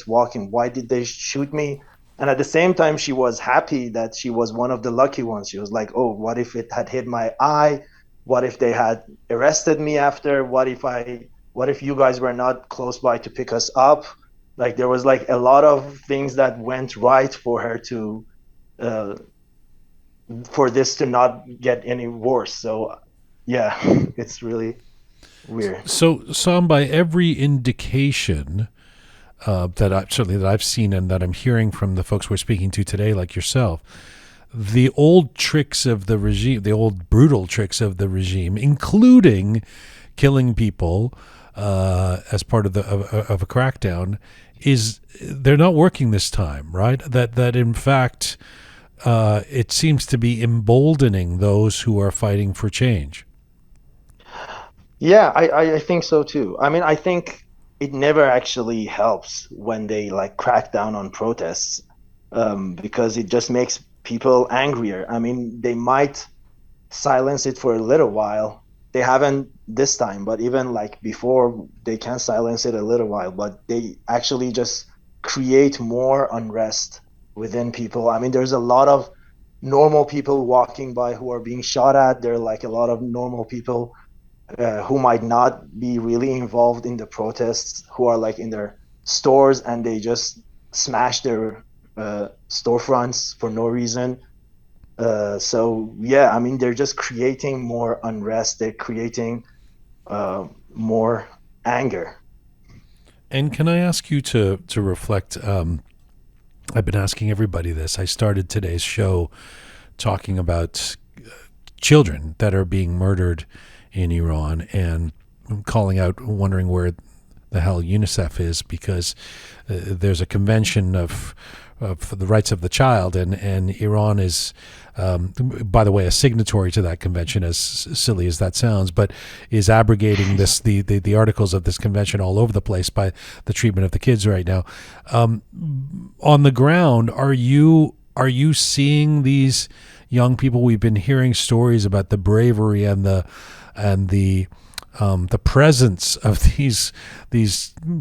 walking. Why did they shoot me? And at the same time, she was happy that she was one of the lucky ones. She was like, oh, what if it had hit my eye? What if they had arrested me after? What if you guys were not close by to pick us up? Like there was like a lot of things that went right for her to, for this to not get any worse. So yeah, it's really weird. So Sam, by every indication that I've seen and that I'm hearing from the folks we're speaking to today, like yourself, the old tricks of the regime, the old brutal tricks of the regime, including killing people, as part of a crackdown, they're not working this time, right? That in fact, it seems to be emboldening those who are fighting for change. Yeah, I think so too. I mean, I think it never actually helps when they like crack down on protests, because it just makes people angrier. I mean, they might silence it for a little while. They haven't this time, but even like before, they can silence it a little while, but they actually just create more unrest within people. I mean, there's a lot of normal people walking by who are being shot at. There are like a lot of normal people who might not be really involved in the protests, who are like in their stores and they just smash their storefronts for no reason. So yeah, I mean, they're just creating more unrest. They're creating more anger. And can I ask you to reflect? I've been asking everybody this. I started today's show talking about children that are being murdered in Iran, and calling out, wondering where the hell UNICEF is, because there's a convention of the rights of the child, and Iran is, by the way, a signatory to that convention, as silly as that sounds, but is abrogating the articles of this convention all over the place by the treatment of the kids right now. On the ground, are you seeing these young people? We've been hearing stories about the bravery and the presence of these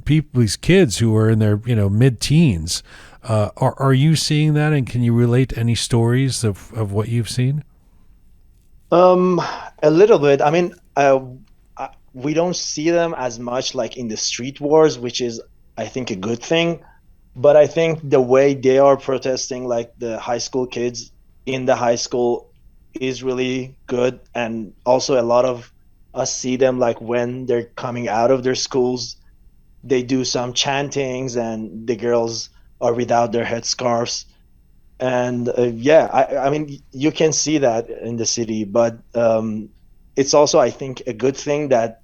people, these kids who are in their mid-teens. Are you seeing that, and can you relate any stories of what you've seen? A little bit. I mean, we don't see them as much like in the street wars, which is, I think, a good thing. But I think the way they are protesting, like the high school kids in the high school, is really good. And also a lot of us see them like when they're coming out of their schools, they do some chantings and the girls are without their headscarves. And I mean, you can see that in the city, but it's also, I think, a good thing that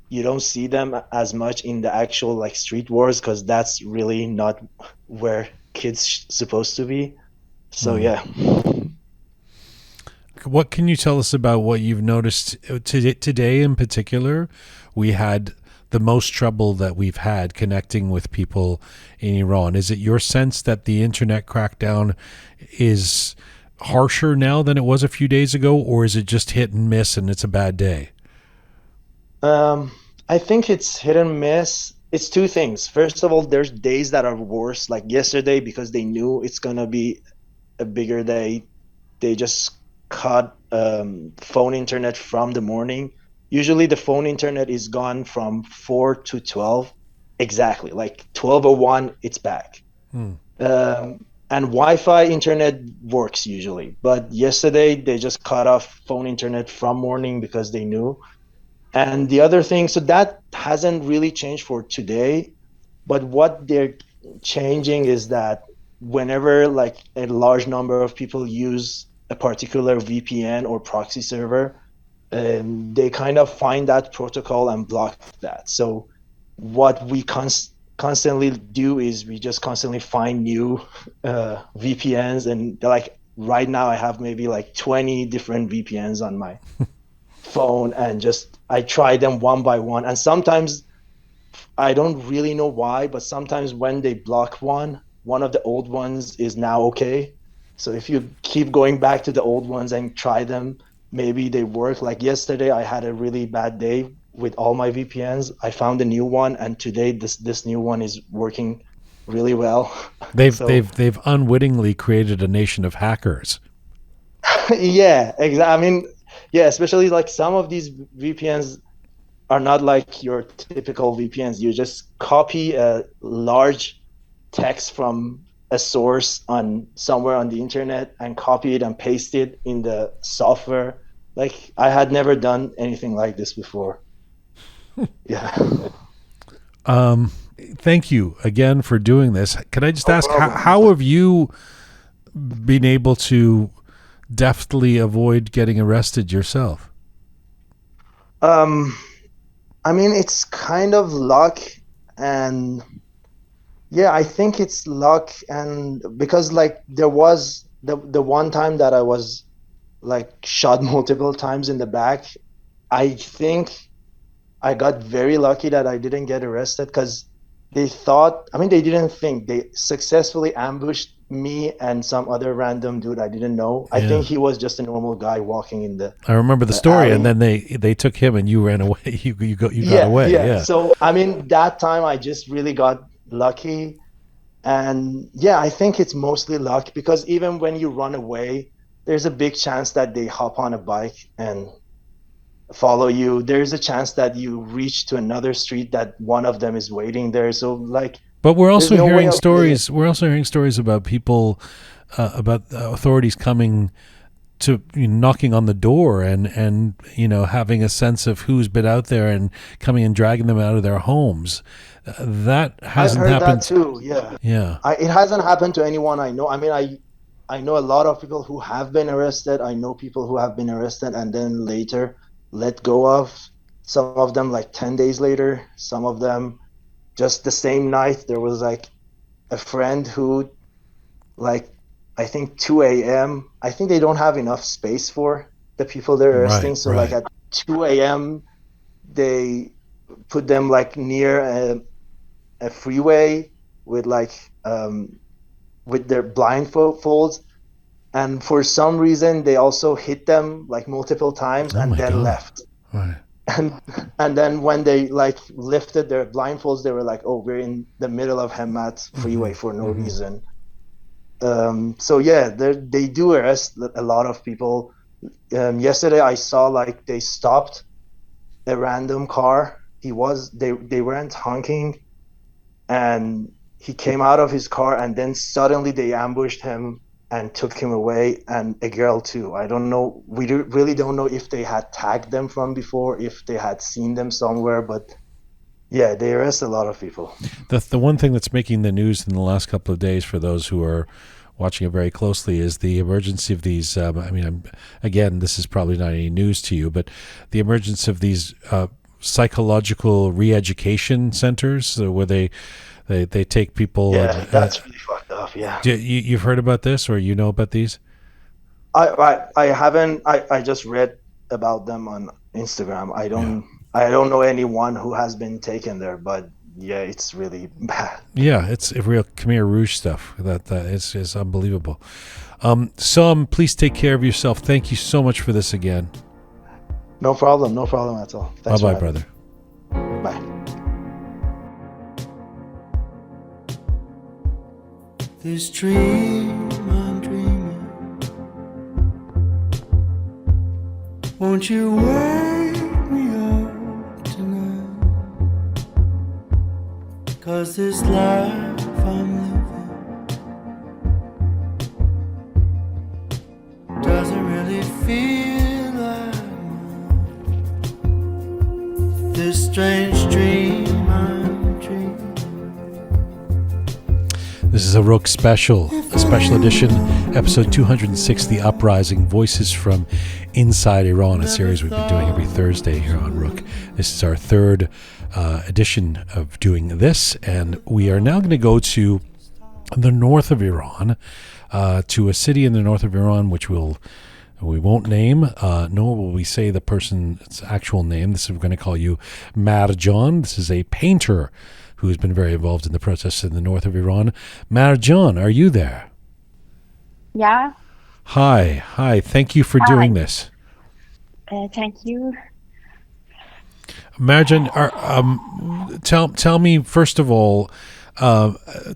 you don't see them as much in the actual like street wars, because that's really not where kids supposed to be. So yeah. What can you tell us about what you've noticed today in particular? We had the most trouble that we've had connecting with people in Iran. Is it your sense that the internet crackdown is harsher now than it was a few days ago, or is it just hit and miss and it's a bad day? I think it's hit and miss. It's two things. First of all, there's days that are worse, like yesterday, because they knew it's gonna be a bigger day. They just cut phone internet from the morning. Usually the phone internet is gone from 4 to 12 exactly, like 12:01 it's back. And Wi-Fi internet works usually, but yesterday they just cut off phone internet from morning because they knew. And the other thing, so that hasn't really changed for today, but what they're changing is that whenever like a large number of people use a particular VPN or proxy server, they kind of find that protocol and block that. So what we constantly do is we just constantly find new VPNs, and like right now I have maybe like 20 different VPNs on my phone, and just I try them one by one, and sometimes I don't really know why, but sometimes when they block one of the old ones is now okay. So if you keep going back to the old ones and try them, maybe they work. Like yesterday I had a really bad day with all my VPNs. I found a new one, and today this new one is working really well. They've unwittingly created a nation of hackers. Yeah, exactly. I mean, yeah, especially like some of these VPNs are not like your typical VPNs. You just copy a large text from a source on somewhere on the internet and copy it and paste it in the software. Like I had never done anything like this before. Yeah. Thank you again for doing this. Could I just ask, how have you been able to deftly avoid getting arrested yourself? I mean, it's kind of luck, and yeah, I think it's luck, and because like there was the one time that I was like shot multiple times in the back, I think I got very lucky that I didn't get arrested, because they didn't think, they successfully ambushed me and some other random dude I didn't know. I think he was just a normal guy walking in the I remember the story, alley. and then they took him and you ran away. You got away. Yeah. So I mean, that time I just really got lucky, and yeah, I think it's mostly luck, because even when you run away, there's a big chance that they hop on a bike and follow you. There's a chance that you reach to another street that one of them is waiting there. So like, but we're also hearing stories. We're also hearing stories about people, about authorities coming to knocking on the door and having a sense of who's been out there and coming and dragging them out of their homes. That hasn't happened. That too. Yeah. Yeah. It hasn't happened to anyone I know. I mean, I know a lot of people who have been arrested. I know people who have been arrested and then later let go of. Some of them like 10 days later. Some of them just the same night. There was like a friend who, like, I think 2 a.m. I think they don't have enough space for the people they're arresting. So like at 2 a.m. they put them like near a freeway with like with their blindfolds, and for some reason they also hit them like multiple times and then left. Right. And then when they like lifted their blindfolds, they were like, "Oh, we're in the middle of Hemmat freeway for no reason." So yeah, they do arrest a lot of people. Yesterday I saw like they stopped a random car. They weren't honking, and he came out of his car, and then suddenly they ambushed him and took him away, and a girl too. I don't know. We really don't know if they had tagged them from before, if they had seen them somewhere, but yeah, they arrest a lot of people. The one thing that's making the news in the last couple of days for those who are watching it very closely is the emergence of these, again, this is probably not any news to you, but the emergence of these psychological re-education centers where they take people. Yeah, that's really fucked up. Yeah. You've heard about this, or you know about these? I haven't. I just read about them on Instagram. I don't know anyone who has been taken there, but yeah, it's really bad. Yeah, it's real Khmer Rouge stuff. That is unbelievable. Sam, please take care of yourself. Thank you so much for this again. No problem at all. Thanks. Bye-bye, brother. Bye. this dream I'm dreaming. Won't you wake me up tonight? 'Cause this life I'm living doesn't really feel like mine. This strange dream I'm dreaming. This is a Roqe Special Edition, episode 206, The Uprising, Voices from Inside Iran, a series we've been doing every Thursday here on Roqe. This is our third edition of doing this, and we are now going to go to the north of Iran, to a city in the north of Iran, which we won't name, nor will we say the person's actual name. This is, we're going to call you Marjan. This is a painter who has been very involved in the protests in the north of Iran. Marjan, are you there? Yeah. Hi. Thank you for doing this. Thank you. Marjan, tell me, first of all,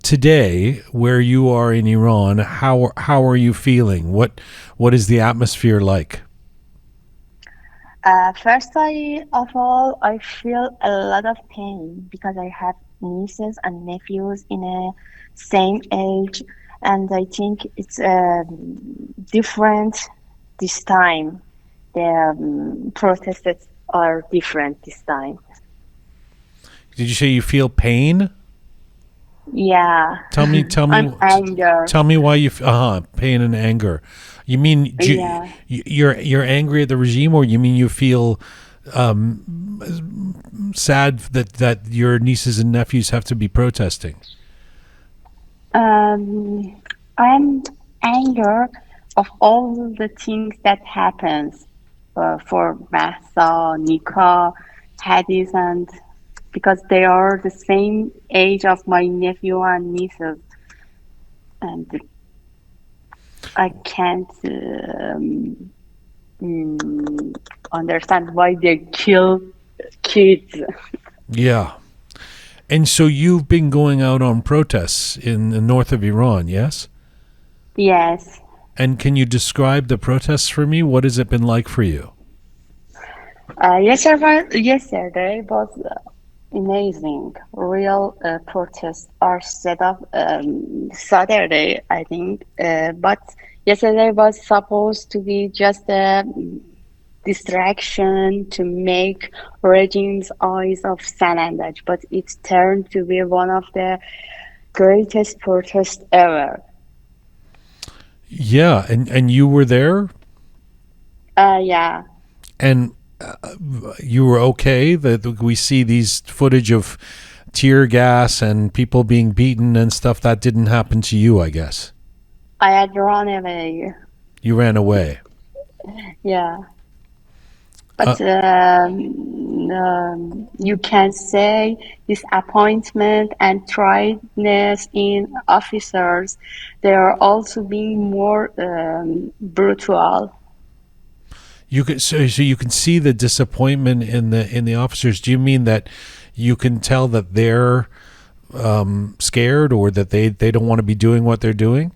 today, where you are in Iran, how are you feeling? What is the atmosphere like? First of all, I feel a lot of pain because I have nieces and nephews in a same age, and I think it's different this time. The protests are different this time. Did you say you feel pain? Yeah. Tell me. Anger. Tell me why you pain and anger. You mean you're angry at the regime, or you mean you feel sad that your nieces and nephews have to be protesting? I'm anger of all the things that happens for Mahsa, Nika, Hadith, and because they are the same age of my nephew and nieces, and I can't understand why they kill kids. Yeah. And so you've been going out on protests in the north of Iran, yes? Yes. And can you describe the protests for me? What has it been like for you? Yesterday was amazing. Real protests are set up Saturday, I think. But yesterday was supposed to be just a distraction to make regime's eyes of Sanandaj, but it turned to be one of the greatest protests ever. Yeah, and you were there? Yeah. And you were okay? That we see these footage of tear gas and people being beaten and stuff, that didn't happen to you, I guess. I had run away. You ran away? Yeah. But you can say disappointment and tiredness in officers, they are also being more brutal. You could so you can see the disappointment in the officers. Do you mean that you can tell that they're scared, or that they don't want to be doing what they're doing?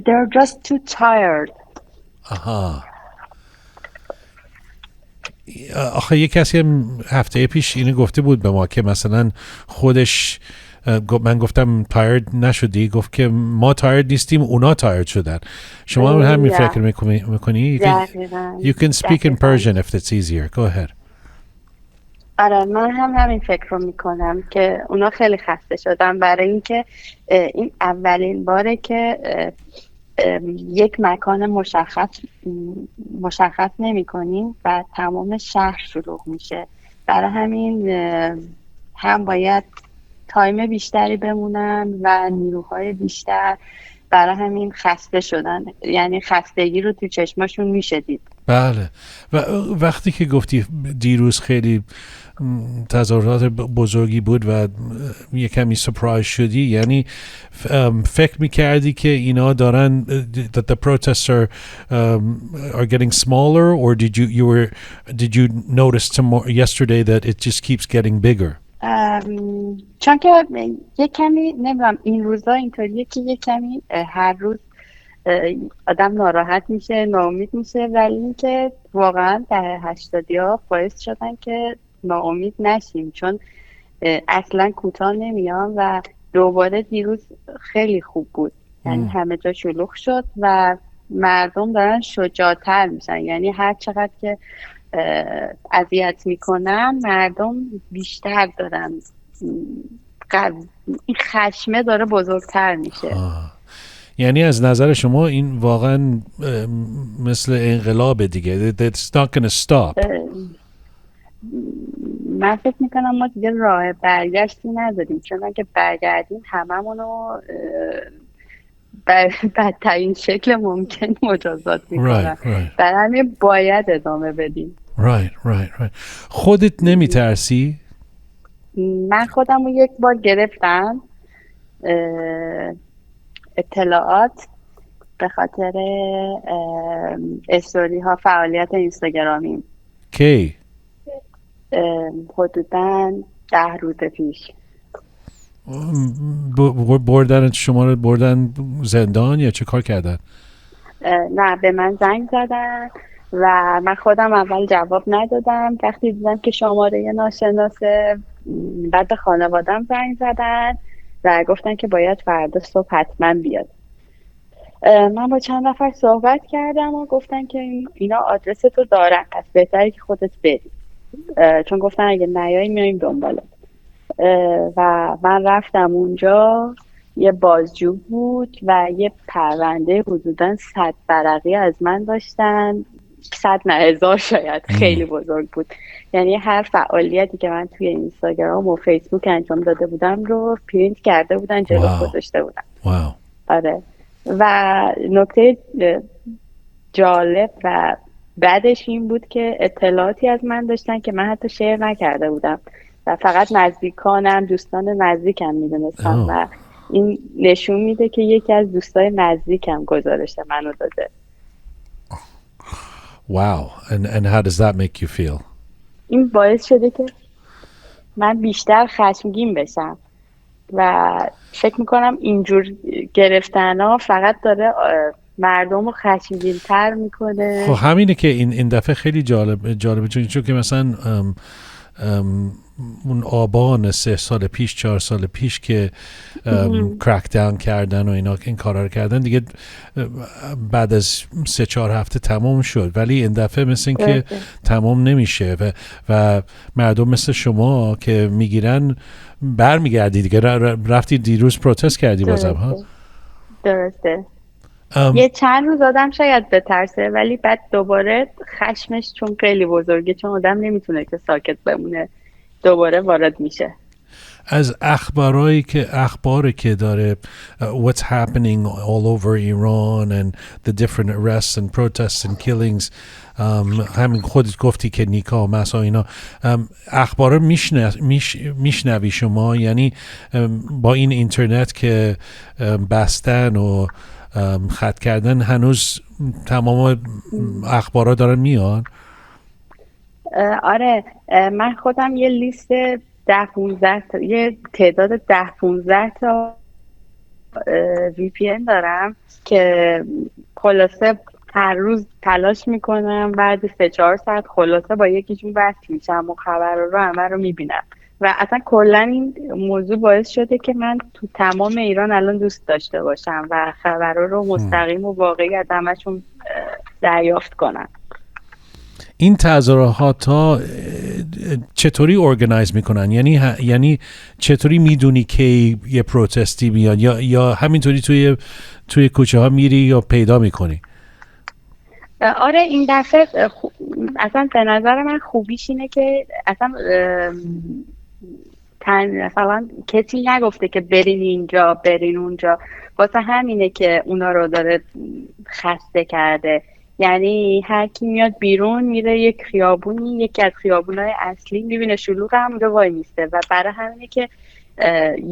They're just too tired. آخه یک کسی هم هفته پیش اینو گفته بود به ما که مثلا خودش من گفتم tired نشدی، گفت که ما tired نیستیم، اونا tired شدن. شما هم همین فکر میکنی؟ You can speak in Persian if it's easier. Go ahead. آره، من هم همین فکر رو میکنم که اونا خیلی خسته شدن، برای اینکه این اولین باره که یک مکان مشخص نمی کنیم و تمام شهر شلوغ میشه. برای همین هم باید تایم بیشتری بمونن و نیروهای بیشتر، برای همین خسته شدن، یعنی خستگی رو تو چشماشون میشه دید. بله. و وقتی که گفتی دیروز خیلی تظاهرات بزرگی بود و یه کمی سپرایز شدی، یعنی فکر میکردی که اینا دارن that the protests are getting smaller, or did you notice yesterday that it just keeps getting bigger? چون که یه کمی نمیدونم این روزا اینطوریه که یه کمی هر روز آدم ناراحت میشه، ناامید میشه، ولی اینکه واقعا در 80ها باعث شدن که ناامید نشیم، چون اصلا کوتاه نمیان و دوباره دیروز خیلی خوب بود. یعنی همه جا شلوغ شد و مردم دارن شجاعتر میشن. یعنی هر چقدر که اذیت میکنن مردم بیشتر دارن این خشمه داره بزرگتر میشه. یعنی از نظر شما این واقعا مثل انقلاب دیگه. It's not gonna stop. من فکر میکنم ما دیگه راه برگشتی نداریم، چون اگه برگردیم هممونو بدترین شکل ممکن مجازات میکنن. برای همین باید ادامه بدیم. Right. خودت نمیترسی؟ من خودم رو یک بار گرفتم اطلاعات به خاطر استوری ها، فعالیت اینستاگرامیم. کی؟ حدوداً 10 روز پیش. بردن شما رو بردن زندان یا چه کار کردن؟ نه، به من زنگ زدن و من خودم اول جواب ندادم. وقتی دیدم که شماره ناشناسه، بعد به خانوادم زنگ زدن و گفتن که باید فردا صبح حتما بیاد. من با چند نفر صحبت کردم و گفتن که اینا آدرس تو دارن، پس بهتره که خودت بری، چون گفتن اگه نیایی میایم دنبالت. و من رفتم اونجا. یه بازجو بود و یه پرونده حدوداً 100 ورقی از من داشتن. 100 نه 1000 شاید. خیلی بزرگ بود. یعنی هر فعالیتی که من توی اینستاگرام و فیسبوک انجام داده بودم رو پرینت کرده بودن، جلو گذاشته بودن. آره. و نکته جالب و بعدش این بود که اطلاعاتی از من داشتن که من حتی شیر نکرده بودم و فقط نزدیکانم، دوستان نزدیکم میدونستن و این نشون میده که یکی از دوستای نزدیکم گزارش منو داده. Wow. And how does that make you feel? این باعث شده که من بیشتر خشمگین بشم و فکر میکنم اینجور گرفتنها فقط داره مردم رو خشمگین‌تر میکنه. خب همینه که این دفعه خیلی جالبه چون که مثلا اون آبان 3 سال پیش 4 سال پیش که crackdown کردن و اینا این کارا رو کردن دیگه بعد از 3-4 هفته تمام شد، ولی این دفعه مثل این که تمام نمیشه و مردم مثل شما که میگیرن برمیگردی دیگه. رفتی دیروز پروتست کردی بازم ها؟ درسته. یه چند روز آدم شاید بترسه ولی بعد دوباره خشمش چون خیلی بزرگه، چون آدم نمیتونه که ساکت بمونه، دوباره وارد میشه. از اخباری که داره what's happening all over Iran and the different arrests and protests and killings، همین خودت گفتی که نیکا مسا اینا، اخبار میشنوی شما؟ یعنی با این اینترنت که بستن و خط کردن هنوز تمام اخبارا دارن میان؟ آره، من خودم یه لیست 10-15 تا، یه تعداد 10-15 تا VPN دارم که خلاصه هر روز تلاش میکنم بعد 3-4 ساعت خلاصه با یکیشون بحث میشم و خبر رو همه رو میبینم و اصلا کلا این موضوع باعث شده که من تو تمام ایران الان دوست داشته باشم و خبرها رو مستقیم و واقعی از همشون دریافت کنم. این تظاهرات ها چطوری ارگنایز میکنن؟ یعنی چطوری میدونی که یه پروتستی میاد یا همینطوری توی کوچه ها میری یا پیدا میکنی؟ آره، این دفعه اصلا به نظر من خوبیش اینه که اصلا مثلا کسی نگفته که برین اینجا برین اونجا، واسه همینه که اونا رو داره خسته کرده. یعنی هر کی میاد بیرون میره یک خیابونی، یکی از خیابونای اصلی، میبینه شلوغ، همونجا وای میسته و برای همینه که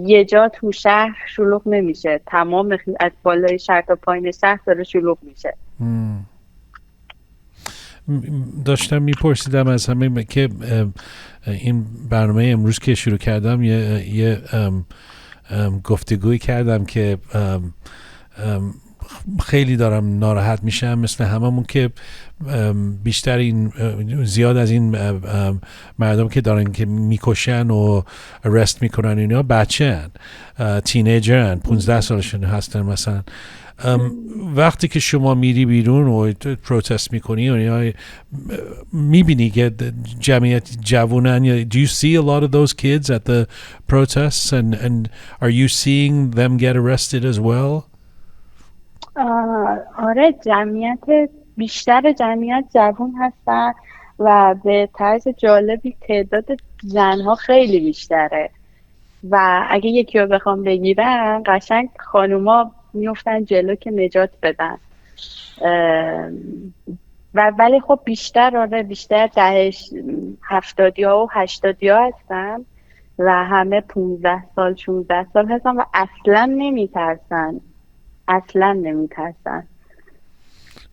یه جا تو شهر شلوغ نمیشه، تمام از بالای شهر تا پایین شهر داره شلوغ میشه. داشتم میپرسیدم از همه که این برنامه امروز که شروع کردم یه گفتگوی کردم که خیلی دارم ناراحت میشم مثل هممون که بیشتر این زیاد از این مردم که دارن که میکشن و ارست میکنن اینا بچه‌ن، تینیجرن، 15 سالشون هستن مثلا. وقتی که شما میری بیرون و پروتست میکنی و میبینی که جمعیت جوانن، do you see a lot of those kids at the protests and are you seeing them get arrested as well? آره، بیشتر جمعیت جوان هستن و به طرز جالبی تعداد زنها خیلی بیشتره و اگه یکی رو بخوام بگیرن قشنگ خانوما میفتن جلو که نجات بدن و ولی خب بیشتر دهش 70ها و 80ها هستن و همه 15 سال 16 سال هستن و اصلا نمیترسن.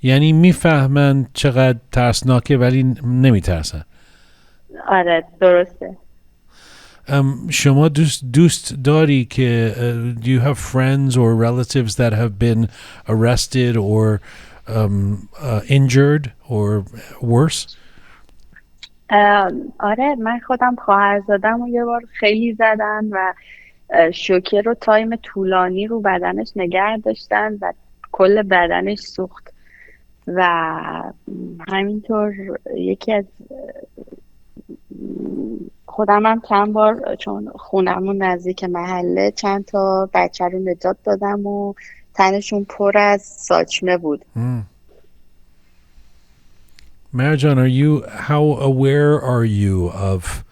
یعنی میفهمن چقدر ترسناکه ولی نمیترسن. آره درسته. شما دوست داری که do you have friends or relatives that have been arrested or injured or worse? آره، من خودم خواهرزادم رو یه بار خیلی زدن و شوکه رو تایم طولانی رو بدنش نگه داشتن و کل بدنش سوخت و همینطور یکی از خودم هم چند بار چون خونمون نزدیک محله چند تا بچه رو نجات دادم و تنشون پر از ساچمه بود. Marjan, how aware are you of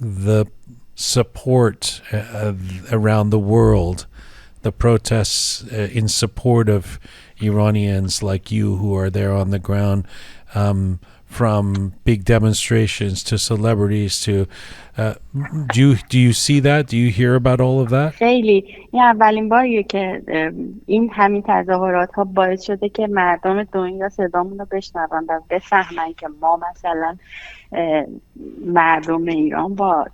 the support around the world, the protests in support of Iranians like you who are there on the ground, from big demonstrations to celebrities to do you see that? Do you hear about all of that? خیلی. این اولین باریه که این همین تظاهرات ها باعث شده که مردم دنیا صدامون رو بشنون و بفهمن که ما مثلا مردم ایران با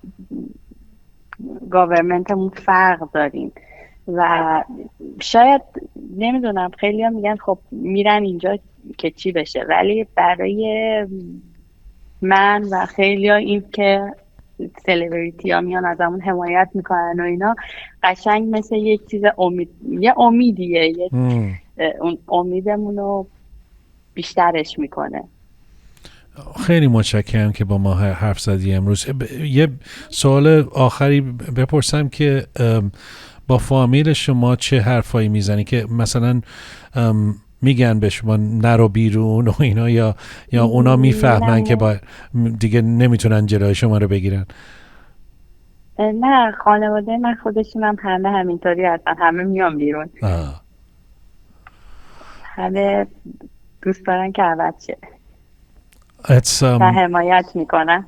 گاورمنتمون فرق داریم و شاید نمیدونم خیلی ها میگن خب میرن اینجا که چی بشه، ولی برای من و خیلی ها این که سلبریتی ها میان ازمون حمایت میکنن و اینا قشنگ مثل یک چیز امیدیه اون امیدمون رو بیشترش میکنه. خیلی متشکرم که با ما حرف زدی امروز. یه سوال آخری بپرسم که با فامیل شما چه حرفایی میزنی که مثلا میگن به شما نرو بیرون و اینا یا اونا میفهمن که دیگه نمیتونن جلوی شما رو بگیرن؟ نه، خانواده من خودشون هم همه همینطوری هستن، همه میان بیرون. همه دوست دارن که عوض شه و حمایت میکنن.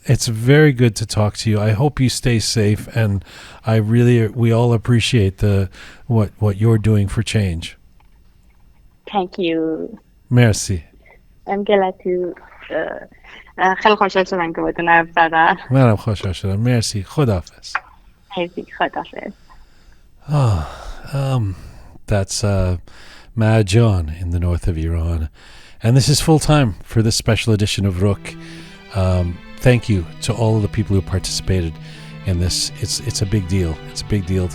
It's very good to talk to you. I hope you stay safe, and we all appreciate what you're doing for change. Thank you. Merci. I'm glad to خیلی خوشحال شدم که باتون حرف زدم. منم خوشحال شدم. مرسی. خداحافظ. مرسی. خداحافظ. That's Marjan in the north of Iran. And this is full time for this special edition of Roqe. Thank you to all of the people who participated in this. It's a big deal. It's a big deal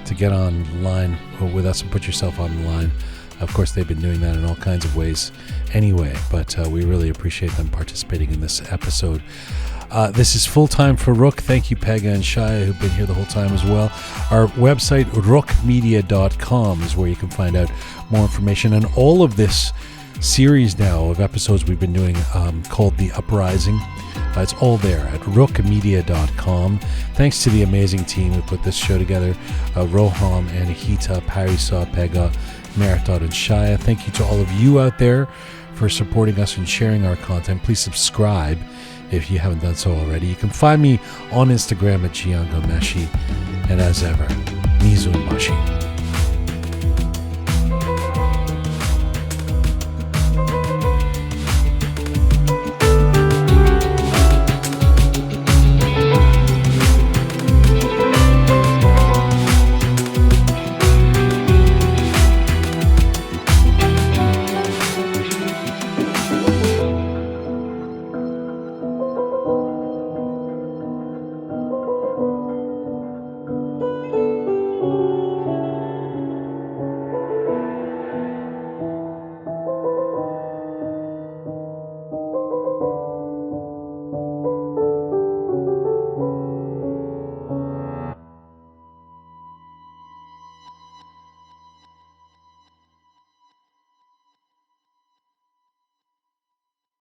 to get online with us and put yourself on the line. Of course, they've been doing that in all kinds of ways anyway, but we really appreciate them participating in this episode. This is full time for Roqe. Thank you, Pega and Shaya, who've been here the whole time as well. Our website, roqemedia.com, is where you can find out more information. And all of this series now of episodes we've been doing called The Uprising, it's all there at roqemedia.com. Thanks to the amazing team who put this show together, Roham, Anahita, Parisa, Pega, Meritot, and Shaya. Thank you to all of you out there for supporting us and sharing our content. Please subscribe if you haven't done so already. You can find me on Instagram at Jian Ghomeshi. And as ever, Mizun Bashi.